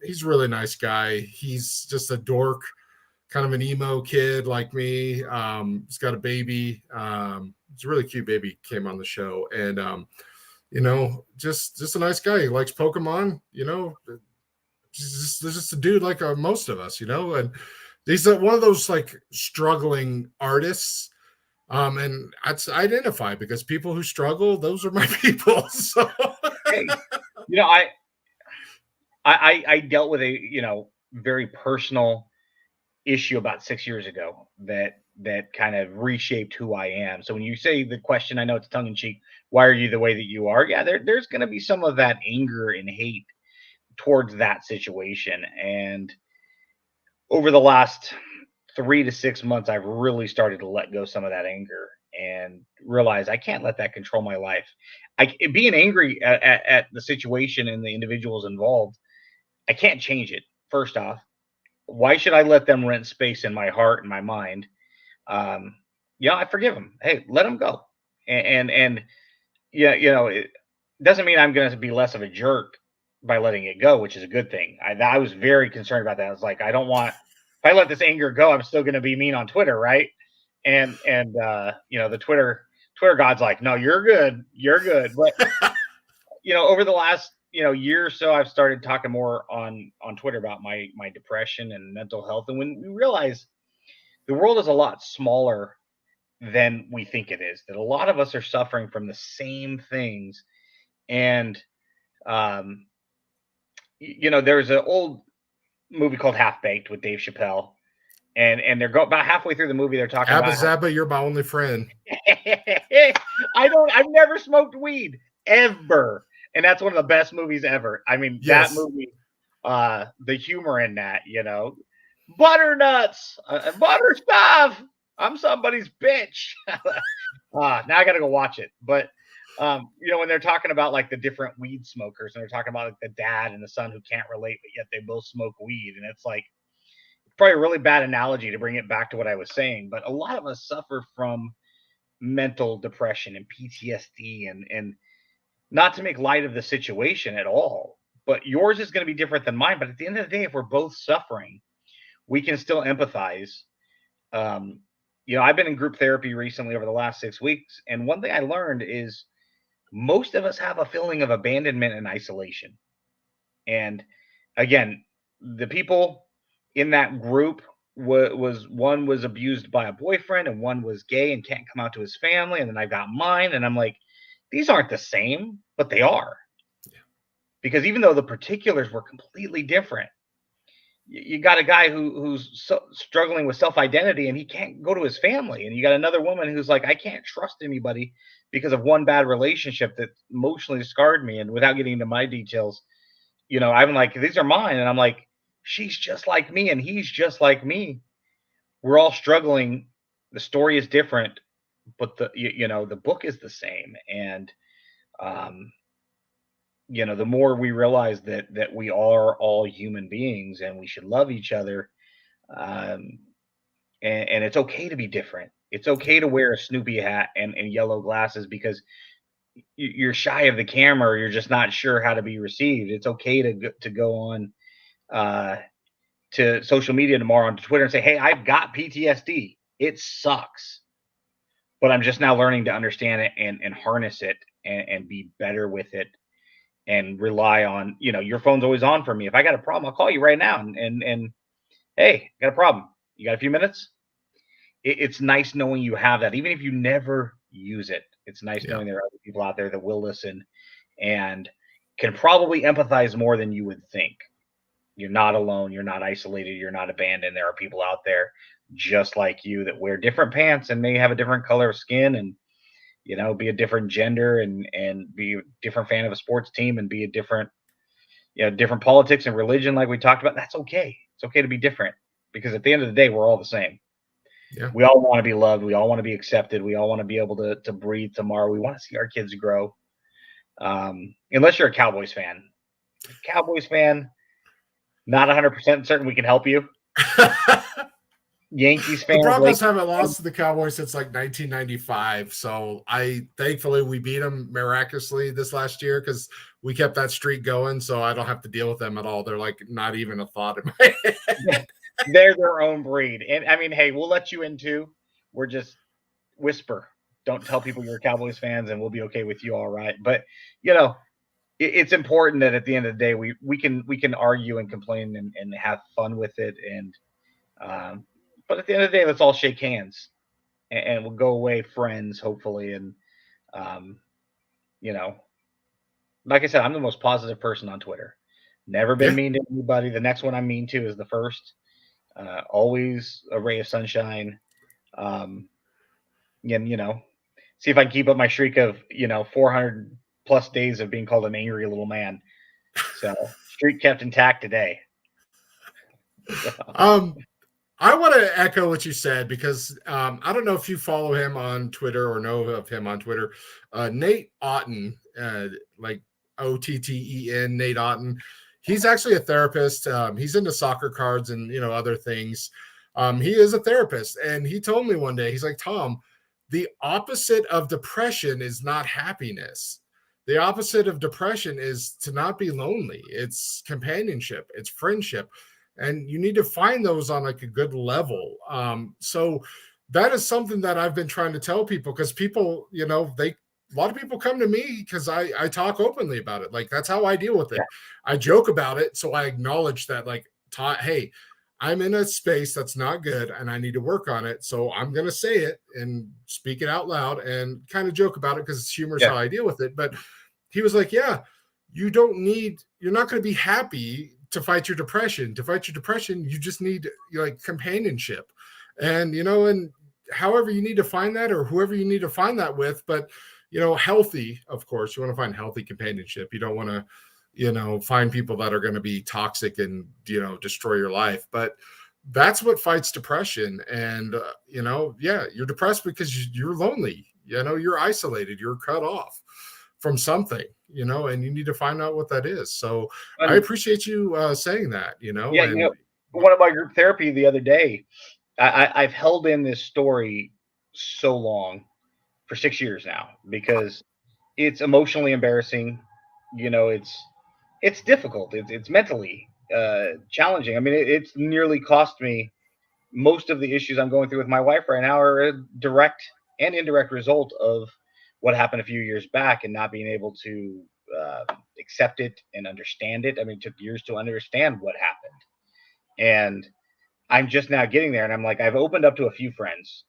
He's a really nice guy. He's just a dork, kind of an emo kid like me. He's got a baby. It's a really cute baby, came on the show, and just a nice guy. He likes Pokemon. Just a dude like most of us. And he's one of those like struggling artists. And I identify, because people who struggle, those are my people. So hey, I dealt with a very personal issue about 6 years ago that kind of reshaped who I am. So when you say the question, I know it's tongue in cheek, why are you the way that you are? Yeah, there's going to be some of that anger and hate towards that situation. And over the last 3 to 6 months, I've really started to let go some of that anger and realize I can't let that control my life. Being angry at the situation and the individuals involved, I can't change it. First off, why should I let them rent space in my heart and my mind? I forgive them. Hey, let them go. And yeah, doesn't mean I'm going to be less of a jerk by letting it go, which is a good thing. I was very concerned about that. I was like, I don't want, if I let this anger go, I'm still going to be mean on Twitter, right? And you know, the Twitter god's like, no, you're good, you're good. But you know, over the last year or so, I've started talking more on Twitter about my depression and mental health, and when we realize the world is a lot smaller than we think it is, that a lot of us are suffering from the same things, and um, you know, there's an old movie called Half Baked with Dave Chappelle, and they're about halfway through the movie, they're talking Abba about how Zabba, you're my only friend. I've never smoked weed ever. And that's one of the best movies ever. I mean, that Yes. movie, the humor in that, butternuts, butter stuff. I'm somebody's bitch. Now I got to go watch it. But, when they're talking about like the different weed smokers and they're talking about like the dad and the son who can't relate, but yet they both smoke weed. And it's like, probably a really bad analogy to bring it back to what I was saying. But a lot of us suffer from mental depression and PTSD, and not to make light of the situation at all, but yours is going to be different than mine. But at the end of the day, if we're both suffering, we can still empathize. um, I've been in group therapy recently over the last 6 weeks, and one thing I learned is most of us have a feeling of abandonment and isolation. And again, the people in that group was one was abused by a boyfriend, and one was gay and can't come out to his family, and then I got mine, and I'm like, these aren't the same, but they are, because even though the particulars were completely different, you got a guy who's struggling with self identity and he can't go to his family, and you got another woman who's like, I can't trust anybody because of one bad relationship that emotionally scarred me. And without getting into my details, I'm like, these are mine. And I'm like, she's just like me and he's just like me. We're all struggling. The story is different, but the book is the same. And, um, the more we realize that we are all human beings and we should love each other, um, and it's okay to be different. It's okay to wear a Snoopy hat and yellow glasses because you're shy of the camera, or you're just not sure how to be received. It's okay to go on uh, to social media tomorrow, on Twitter, and say, "Hey, I've got PTSD. It sucks, but I'm just now learning to understand it and harness it and be better with it, and rely on your phone's always on for me. If I got a problem, I'll call you right now. And hey, got a problem? You got a few minutes? It's nice knowing you have that, even if you never use it. It's nice Yeah. knowing there are other people out there that will listen and can probably empathize more than you would think. You're not alone. You're not isolated. You're not abandoned. There are people out there just like you that wear different pants and may have a different color of skin, and be a different gender, and be a different fan of a sports team, and be a different different politics and religion, like we talked about. That's okay. It's okay to be different, because at the end of the day, we're all the same. Yeah. We all want to be loved. We all want to be accepted. We all want to be able to breathe tomorrow. We want to see our kids grow. Unless you're a Cowboys fan. Cowboys fan, not 100% certain we can help you. Yankees The fans, Broncos Lakers haven't fans, lost to the Cowboys since like 1995. So thankfully we beat them miraculously this last year because we kept that streak going. So I don't have to deal with them at all. They're like not even a thought in my head. they're their own breed. And I mean, hey, we'll let you in too. We're just whisper. Don't tell people you're Cowboys fans, and we'll be okay with you, all right. But it's important that at the end of the day, we can argue and complain and have fun with it. And but at the end of the day, let's all shake hands, and we'll go away friends, hopefully. And um, you know, like I said, I'm the most positive person on Twitter. Never been Yeah. mean to anybody. The next one I'm mean to is the first. Always a ray of sunshine. Um, and see if I can keep up my streak of 400 plus days of being called an angry little man. So streak kept intact today. Um, I want to echo what you said because I don't know if you follow him on Twitter or know of him on Twitter. Nate Otten, like Otten, Nate Otten. He's actually a therapist. He's into soccer cards and other things. He is a therapist, and he told me one day, he's like, Tom, the opposite of depression is not happiness. the opposite of depression is to not be lonely. It's companionship, it's friendship, and you need to find those on like a good level. So that is something that I've been trying to tell people, because people, they a lot of people come to me because I talk openly about it. Like, that's how I deal with it. I joke about it, so I acknowledge that, like, hey, I'm in a space that's not good and I need to work on it. So I'm going to say it and speak it out loud and kind of joke about it, because humor is how I deal with it. But he was like, yeah, you're not going to be happy to fight your depression. To fight your depression, you just need like companionship. And, and however you need to find that, or whoever you need to find that with, but, healthy, of course, you want to find healthy companionship. You don't want to, find people that are going to be toxic and, destroy your life. But that's what fights depression. And, you're depressed because you're lonely, you're isolated, you're cut off from something, and you need to find out what that is. So I appreciate you saying that, Yeah, one of my group therapy the other day, I've held in this story so long, for 6 years now, because it's emotionally embarrassing. It's difficult. It's mentally challenging. I mean, it's nearly cost me. Most of the issues I'm going through with my wife right now are a direct and indirect result of what happened a few years back, and not being able to accept it and understand it. I mean, it took years to understand what happened, and I'm just now getting there. And I'm like, I've opened up to a few friends.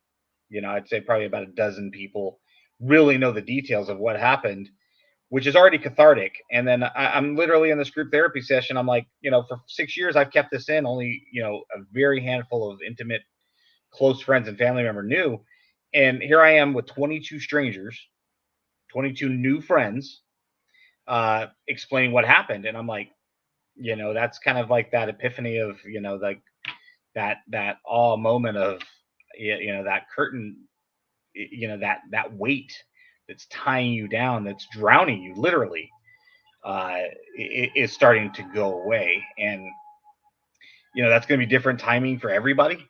I'd say probably about a dozen people really know the details of what happened, which is already cathartic. And then I'm literally in this group therapy session. I'm like, for 6 years, I've kept this in. Only, a very handful of intimate, close friends and family member knew. And here I am with 22 strangers, 22 new friends, explaining what happened. And I'm like, that's kind of like that epiphany of, like that awe moment of, that curtain, that weight that's tying you down, that's drowning you literally, is starting to go away. And that's going to be different timing for everybody.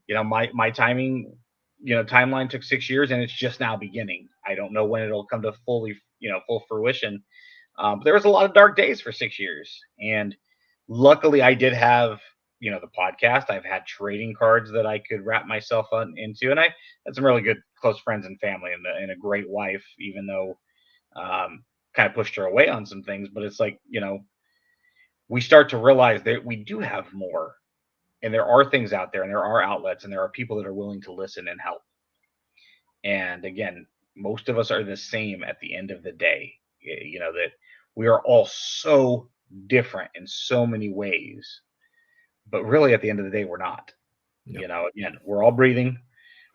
My timing, timeline took 6 years, and it's just now beginning. I don't know when it'll come to full fruition. But there was a lot of dark days for 6 years, and luckily I did have the podcast. I've had trading cards that I could wrap myself into, and I had some really good close friends and family, and a great wife, even though kind of pushed her away on some things. But it's like, we start to realize that we do have more, and there are things out there, and there are outlets, and there are people that are willing to listen and help. And again, most of us are the same at the end of the day. That we are all so different in so many ways, but really at the end of the day, we're not. Again, we're all breathing,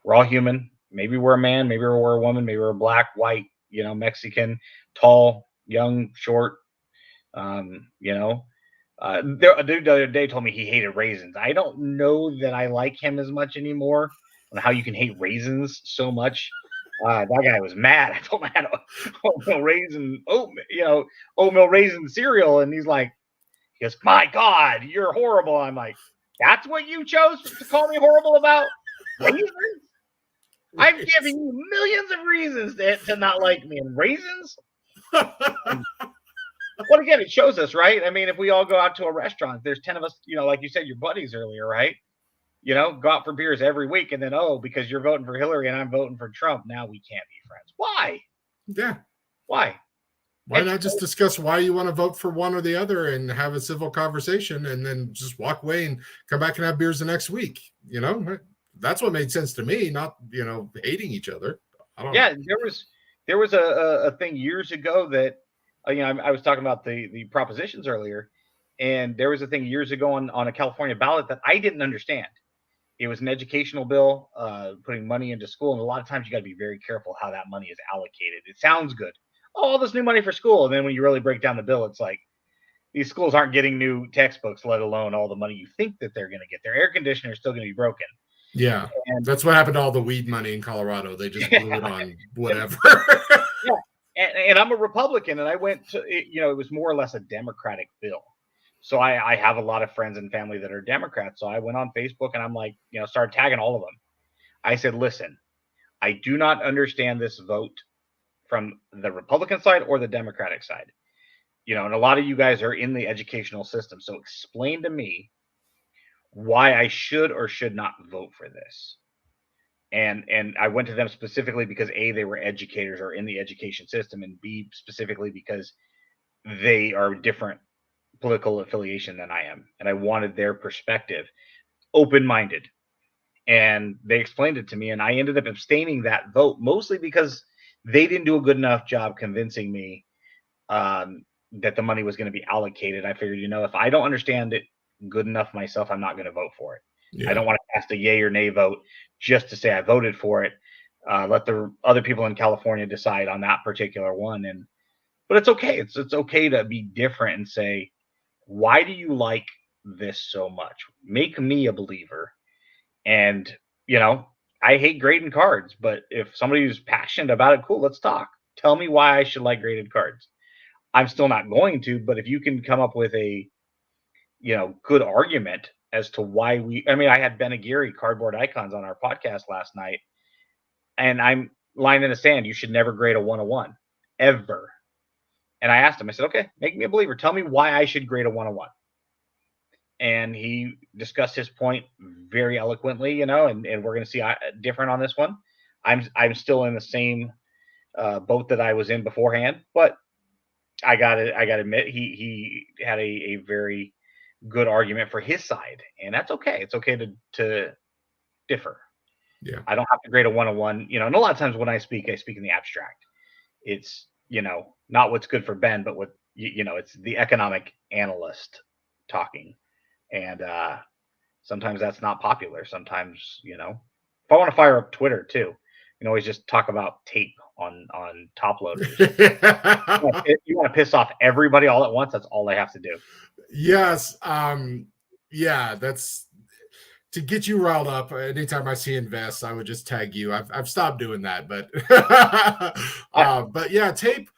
we're all human. Maybe we're a man, maybe we're a woman, maybe we're black, white, Mexican, tall, young, short. A dude the other day told me he hated raisins. I don't know that I like him as much anymore. On how you can hate raisins so much. That guy was mad. I told him I had oatmeal raisin cereal, and he goes, "My God, you're horrible." I'm like, "That's what you chose to call me horrible about raisins? I've given you millions of reasons to not like me, and raisins." Well, again, it shows us, right? I mean, if we all go out to a restaurant, there's 10 of us, like you said, your buddies earlier, right? Go out for beers every week, and then, because you're voting for Hillary and I'm voting for Trump, now we can't be friends. Why? Yeah. Why? Why not just discuss why you want to vote for one or the other and have a civil conversation, and then just walk away and come back and have beers the next week? That's what made sense to me, not, hating each other. Yeah, there was a thing years ago that, I was talking about the propositions earlier, and there was a thing years ago on a California ballot that I didn't understand. It was an educational bill, putting money into school, and a lot of times you got to be very careful how that money is allocated. It sounds good, all this new money for school, and then when you really break down the bill, it's like these schools aren't getting new textbooks, let alone all the money you think that they're going to get. Their air conditioner is still going to be broken. Yeah, and that's what happened to all the weed money in Colorado. They just blew it on whatever. Yeah. And I'm a Republican, and I went to, it was more or less a Democratic bill. So I have a lot of friends and family that are Democrats. So I went on Facebook, and I'm like, started tagging all of them. I said, listen, I do not understand this vote from the Republican side or the Democratic side. And a lot of you guys are in the educational system. So explain to me why I should or should not vote for this. And I went to them specifically because A, they were educators or in the education system, and B, specifically because they are different political affiliation than I am. And I wanted their perspective, open-minded. And they explained it to me, and I ended up abstaining that vote, mostly because they didn't do a good enough job convincing me that the money was going to be allocated. I figured, if I don't understand it good enough myself, I'm not going to vote for it. Yeah. I don't want to cast a yay or nay vote just to say I voted for it. Let the other people in California decide on that particular one. But it's okay. It's okay to be different and say, why do you like this so much? Make me a believer. And, I hate grading cards, but if somebody who's passionate about it, cool, let's talk. Tell me why I should like graded cards. I'm still not going to, but if you can come up with a, good argument as to why I had Ben Aguirre, Cardboard Icons, on our podcast last night, and I'm lying in the sand. You should never grade a 101, ever. And I asked him, I said, okay, make me a believer. Tell me why I should grade a 101. And he discussed his point very eloquently, and we're going to see different on this one. I'm still in the same boat that I was in beforehand, but I got to admit he had a very good argument for his side, and that's okay. It's okay to differ. Yeah, I don't have to grade a 101. And a lot of times when I speak in the abstract. It's not what's good for Ben, but what it's the economic analyst talking. And sometimes that's not popular. Sometimes, if I want to fire up Twitter too, you can always just talk about tape on top loaders. You want to piss off everybody all at once. That's all they have to do. Yes. Yeah, that's to get you riled up. Anytime I see Invest, I would just tag you. I've stopped doing that, but but yeah, tape.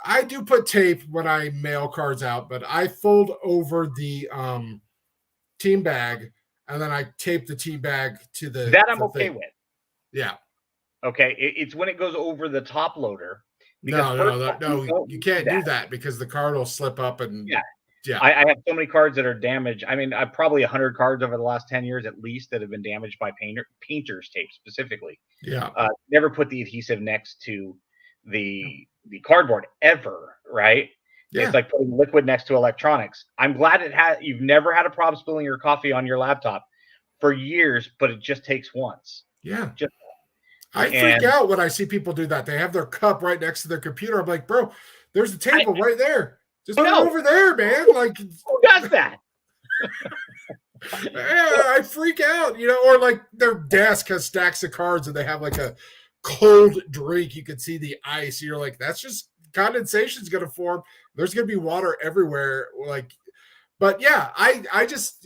I do put tape when I mail cards out, but I fold over the team bag, and then I tape the team bag to the that I'm okay with. Yeah. Okay. It's when it goes over the top loader. No, you can't do that because the card will slip up and yeah. I have so many cards that are damaged. I've probably 100 cards over the last 10 years at least that have been damaged by painter's tape specifically. Yeah. Never put the adhesive next to the cardboard ever, right? Yeah. It's like putting liquid next to electronics. I'm glad you've never had a problem spilling your coffee on your laptop for years, but it just takes once. Yeah. I freak out when I see people do that. They have their cup right next to their computer. I'm like, bro, there's a table right there. Just put it over there, man. Like, who does that? Yeah, I freak out, or like their desk has stacks of cards and they have like a cold drink. You can see the ice. You're like, that's just condensation's going to form. There's going to be water everywhere. But yeah, I just,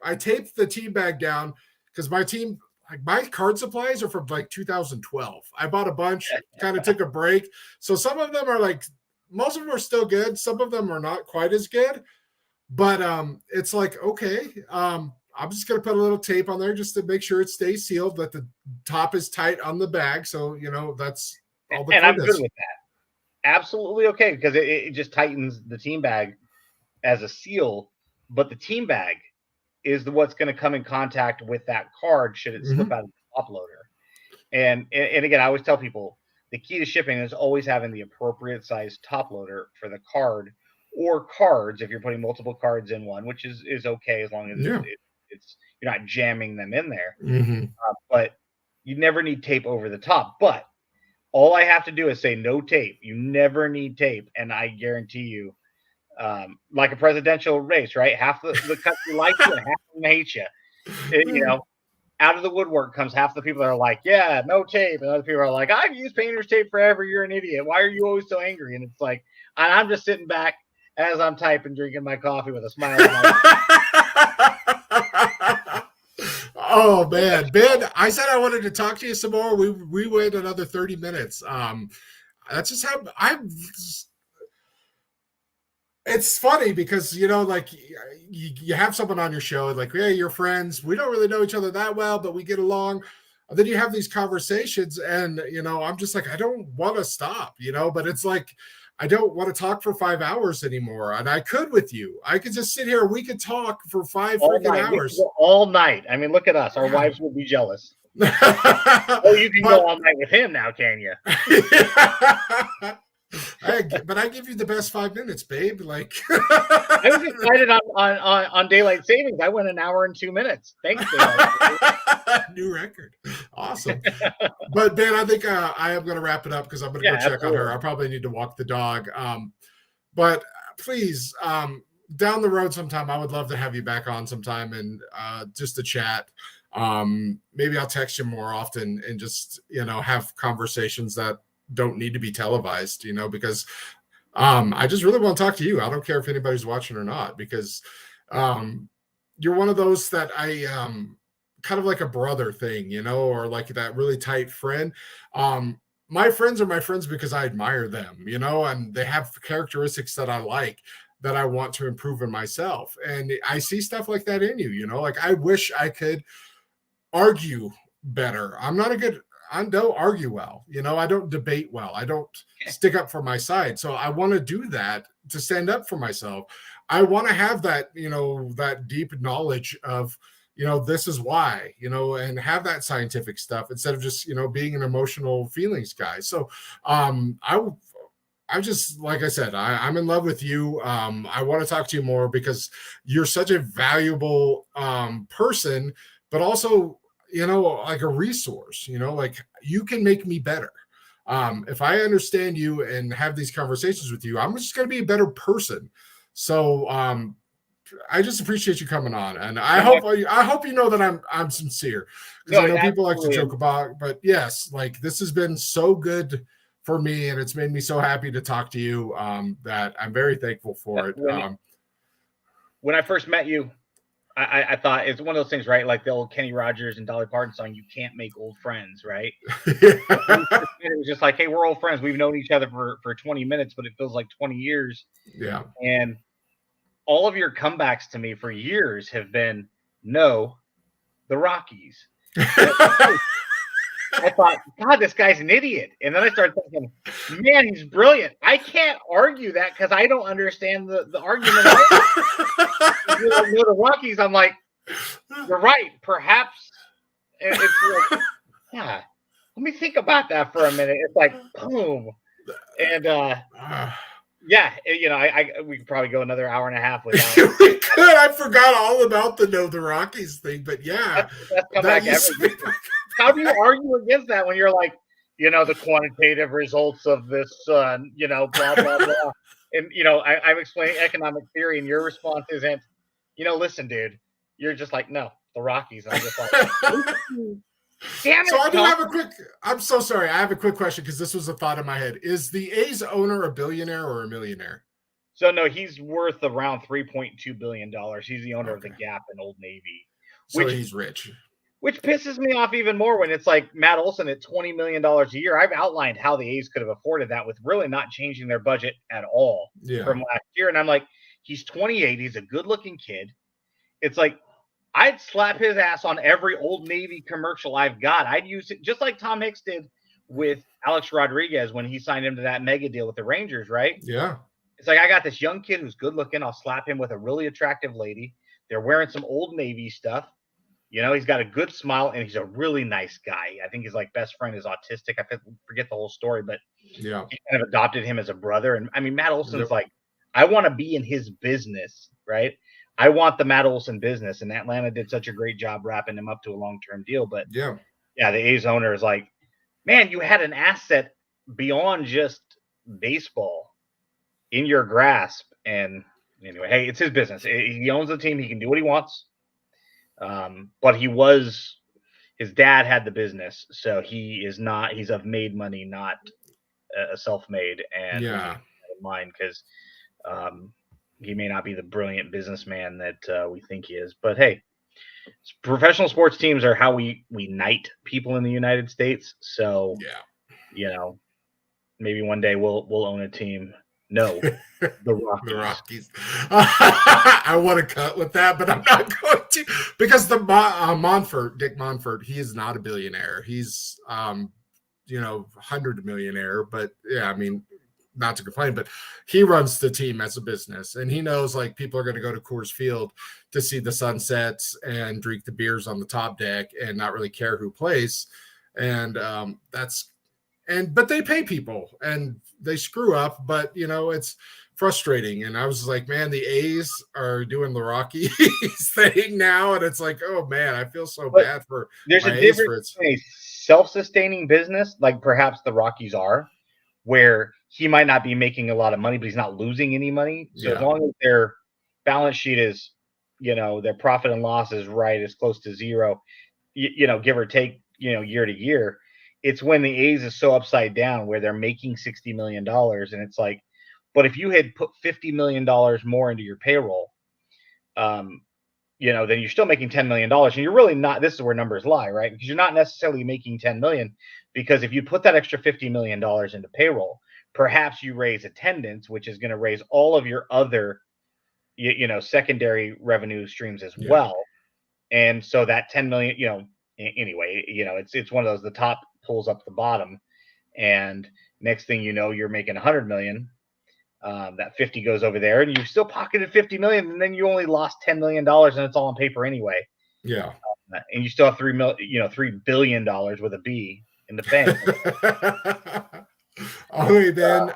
I taped the team bag down because my team, like my card supplies are from like 2012. I bought a bunch, kind of took a break. So some of them are like, most of them are still good. Some of them are not quite as good, but it's like, okay, I'm just going to put a little tape on there just to make sure it stays sealed, that the top is tight on the bag. So, that's all the And I'm good with that. Absolutely okay, because it just tightens the team bag as a seal, but the team bag is what's going to come in contact with that card should it slip out of the top loader. And again, I always tell people the key to shipping is always having the appropriate size top loader for the card or cards if you're putting multiple cards in one, which is okay as long as it's you're not jamming them in there. But you never need tape over the top. But all I have to do is say no tape. You never need tape, and I guarantee you, like a presidential race, right? Half the country likes you, and half of them hate you. Out of the woodwork comes half the people that are like, yeah, no tape. And other people are like, I've used painter's tape forever. You're an idiot. Why are you always so angry? And it's like, I'm just sitting back as I'm typing, drinking my coffee with a smile on my Oh, man. Ben, I said I wanted to talk to you some more. We went another 30 minutes. That's just how it's funny because, like you have someone on your show, like, yeah, you're friends. We don't really know each other that well, but we get along. then you have these conversations, and I'm just like, I don't want to stop, but it's like, I don't want to talk for 5 hours anymore. And I could with you. I could just sit here. We could talk for five all freaking night. We could hours. go all night. I mean, look at us. Our wives would be jealous. Oh, you can go all night with him now, can you? But I give you the best 5 minutes, babe. Like, I was excited on daylight savings. I went an hour and 2 minutes. Thanks, new record. Awesome. But Ben, I think I am going to wrap it up because I'm going to go check on her. I probably need to walk the dog. But please, down the road sometime, I would love to have you back on sometime and just to chat. Maybe I'll text you more often and just, have conversations that don't need to be televised, because I just really want to talk to you. I don't care if anybody's watching or not, because you're one of those that I kind of like a brother thing, or like that really tight friend. My friends are my friends because I admire them, and they have characteristics that I like, that I want to improve in myself. And I see stuff like that in you, like I wish I could argue better. I don't argue well. I don't debate well. I don't stick up for my side. So I want to do that, to stand up for myself. I want to have that, that deep knowledge of, this is why, and have that scientific stuff instead of just, being an emotional feelings guy. So I just, like I said, I'm in love with you. I want to talk to you more because you're such a valuable person, but also, like a resource, like you can make me better. If I understand you and have these conversations with you, I'm just going to be a better person. So I just appreciate you coming on, and I hope you know that I'm sincere, because I know people like to joke about, but yes, like this has been so good for me, and it's made me so happy to talk to you, that I'm very thankful for it. When I first met you, I thought it's one of those things, right? Like the old Kenny Rogers and Dolly Parton song, "You can't make old friends," right? It was just like, hey, we're old friends. We've known each other for 20 minutes, but it feels like 20 years. Yeah. And all of your comebacks to me for years have been, no, the Rockies. I thought, God, this guy's an idiot. And then I started thinking, man, he's brilliant. I can't argue that because I don't understand the argument. The Rockies, I'm like, you're right. Perhaps it's like, yeah, let me think about that for a minute. It's like, boom. And yeah, we could probably go another hour and a half without. We could. I forgot all about the Rockies thing, but yeah. How do you argue against that when you're like, the quantitative results of this, blah, blah, blah. And, I'm explaining economic theory, and your response isn't, listen, dude, you're just like, no, the Rockies. And I'm just like, damn it. So I'm so sorry. I have a quick question because this was a thought in my head. Is the A's owner a billionaire or a millionaire? So, no, he's worth around $3.2 billion. He's the owner of the Gap and Old Navy. So he's rich. Which pisses me off even more when it's like Matt Olson at $20 million a year. I've outlined how the A's could have afforded that with really not changing their budget at all from last year. And I'm like, he's 28. He's a good-looking kid. It's like, I'd slap his ass on every Old Navy commercial I've got. I'd use it just like Tom Hicks did with Alex Rodriguez when he signed him to that mega deal with the Rangers, right? Yeah. It's like, I got this young kid who's good-looking. I'll slap him with a really attractive lady. They're wearing some Old Navy stuff. He's got a good smile, and he's a really nice guy. I think his best friend is autistic. I forget the whole story, but yeah, he kind of adopted him as a brother. And I mean, Matt Olson's like, I want to be in his business, right? I want the Matt Olson business, and Atlanta did such a great job wrapping him up to a long-term deal. But yeah, the A's owner is like, man, you had an asset beyond just baseball in your grasp. And anyway, hey, it's his business. He owns the team. He can do what he wants. But his dad had the business, so he's of made money, not a self-made, and in mind because he may not be the brilliant businessman that we think he is. But hey, professional sports teams are how we knight people in the United States. So maybe one day we'll own a team. No, the Rockies. The Rockies. I want to cut with that, but I'm not going to because the Dick Monfort, he is not a billionaire. He's 100 millionaire, but yeah, I mean, not to complain, but he runs the team as a business, and he knows like people are going to go to Coors Field to see the sunsets and drink the beers on the top deck and not really care who plays, and but they pay people and they screw up, but it's frustrating. And I was like, man, the A's are doing the Rockies thing now, and it's like, oh man, I feel so bad for there's my a A's difference between a self-sustaining business, like perhaps the Rockies are, where he might not be making a lot of money, but he's not losing any money. So as long as their balance sheet is, their profit and loss is right, as close to zero, give or take, year to year. It's when the A's is so upside down where they're making $60 million. And it's like, but if you had put $50 million more into your payroll, then you're still making $10 million. And you're really not, this is where numbers lie, right? Because you're not necessarily making 10 million, because if you put that extra $50 million into payroll, perhaps you raise attendance, which is going to raise all of your other, secondary revenue streams as well. And so that 10 million, anyway, it's one of those, the top pulls up the bottom, and next thing you know, you're making 100 million. That 50 goes over there, and you still pocketed 50 million, and then you only lost $10 million, and it's all on paper anyway. Yeah. And you still have $3 billion with a B in the bank. Okay, then,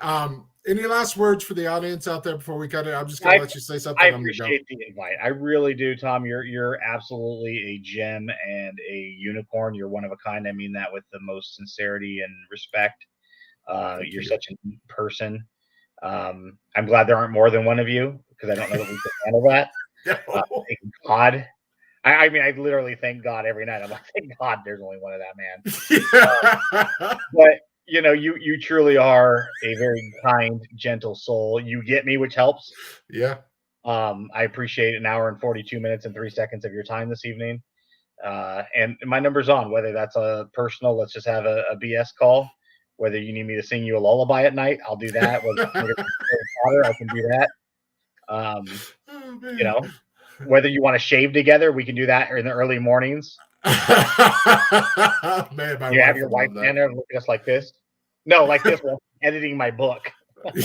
any last words for the audience out there before we cut it? I'm just going to let you say something. I appreciate the invite. I really do, Tom. You're absolutely a gem and a unicorn. You're one of a kind. I mean that with the most sincerity and respect. You're such a neat person. I'm glad there aren't more than one of you, because I don't know that we can handle that. Thank God. I mean, I literally thank God every night. I'm like, thank God there's only one of that man. But you truly are a very kind, gentle soul. You get me, which helps. Yeah. I appreciate an hour and 42 minutes and 3 seconds of your time this evening. And my number's on, whether that's a personal, let's just have a BS call. Whether you need me to sing you a lullaby at night, I'll do that. Whether I can do that. Whether you want to shave together, we can do that in the early mornings. Man, you have your wife stand there and look at us like this. No, like this one, editing my book. Hey,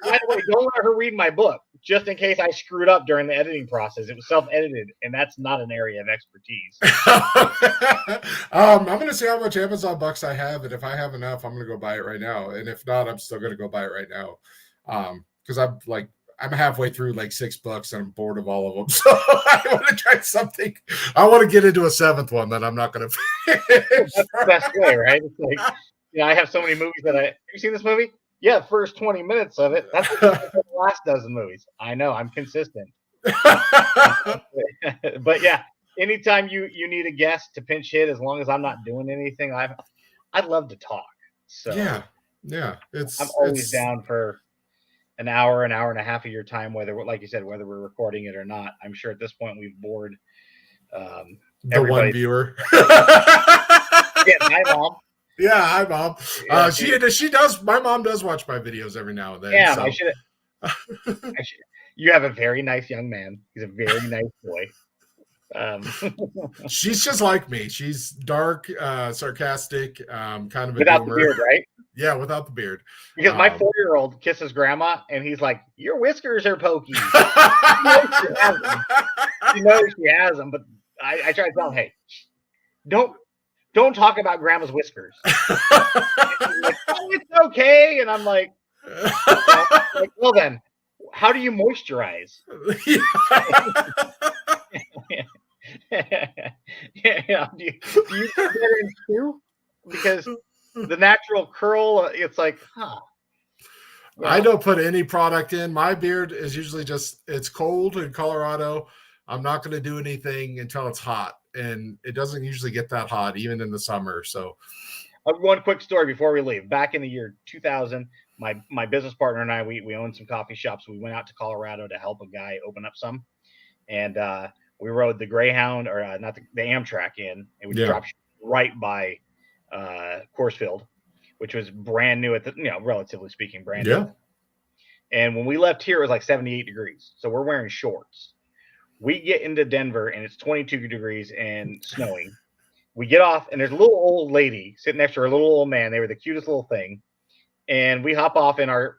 by the way, don't let her read my book, just in case I screwed up during the editing process. It was self-edited, and that's not an area of expertise. I'm going to see how much Amazon bucks I have, and if I have enough, I'm going to go buy it right now. And if not, I'm still going to go buy it right now, because I'm halfway through like 6 books, and I'm bored of all of them. So I want to try something. I want to get into a 7th one that I'm not going to finish. That's the best way, right? It's like, I have so many movies that have you seen this movie? Yeah, first 20 minutes of it. That's the last dozen movies. I know, I'm consistent. But yeah, anytime you need a guest to pinch hit, as long as I'm not doing anything, I'd love to talk. So yeah, I'm always down for an hour and a half of your time, whether, like you said, whether we're recording it or not. I'm sure at this point we've bored the one viewer. Yeah, hi, Mom. Yeah, hi, Mom. She does. My mom does watch my videos every now and then. Yeah, so. I should. You have a very nice young man. He's a very nice boy. She's just like me. She's dark, sarcastic, kind of a without boomer. The beard, right? Yeah, without the beard. Because my 4-year-old kisses grandma, and he's like, "Your whiskers are pokey." She knows she has them, but I try to tell him, "Hey, don't talk about grandma's whiskers." Like, oh, it's okay, and I'm like, well then, how do you moisturize? Yeah. Do you get better in too? Because the natural curl, it's like, huh. Well, I don't put any product in. My beard is usually it's cold in Colorado. I'm not going to do anything until it's hot. And it doesn't usually get that hot, even in the summer. So, one quick story before we leave. Back in the year 2000, my business partner and I, we owned some coffee shops. We went out to Colorado to help a guy open up some. And we rode the Greyhound, or not the Amtrak in, and we dropped right by Coors Field. which was brand new at the, relatively speaking, brand Yeah. new. And when we left here, it was like 78 degrees. So we're wearing shorts. We get into Denver and it's 22 degrees and snowing. We get off and there's a little old lady sitting next to her little old man. They were the cutest little thing. And we hop off in our,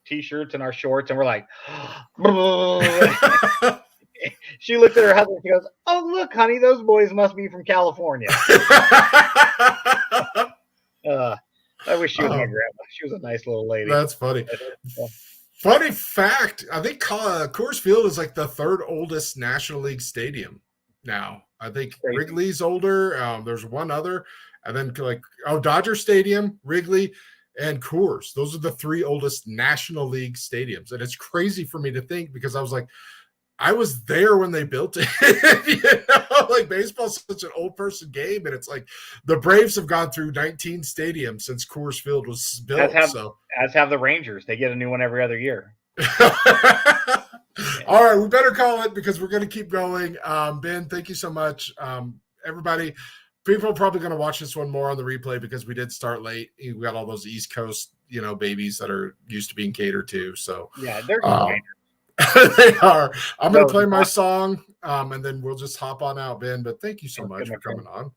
t-shirts and our shorts and we're like, she looked at her husband and she goes, "Oh, look, honey, those boys must be from California." I wish she was my grandma. She was a nice little lady. That's funny. Funny fact, I think Coors Field is like the third oldest National League stadium now. I think Wrigley's older. There's one other. And then Dodger Stadium, Wrigley, and Coors. Those are the three oldest National League stadiums. And it's crazy for me to think because I was like, I was there when they built it. Like baseball's such an old person game, and it's like the Braves have gone through 19 stadiums since Coors Field was built. As have the Rangers. They get a new one every other year. All right, we better call it because we're going to keep going. Ben, thank you so much. Everybody, people are probably going to watch this one more on the replay because we did start late. We got all those East Coast, babies that are used to being catered to. So yeah, they're grinders. They are. I'm going to play my song, and then we'll just hop on out, Ben. But thank you so much for coming on.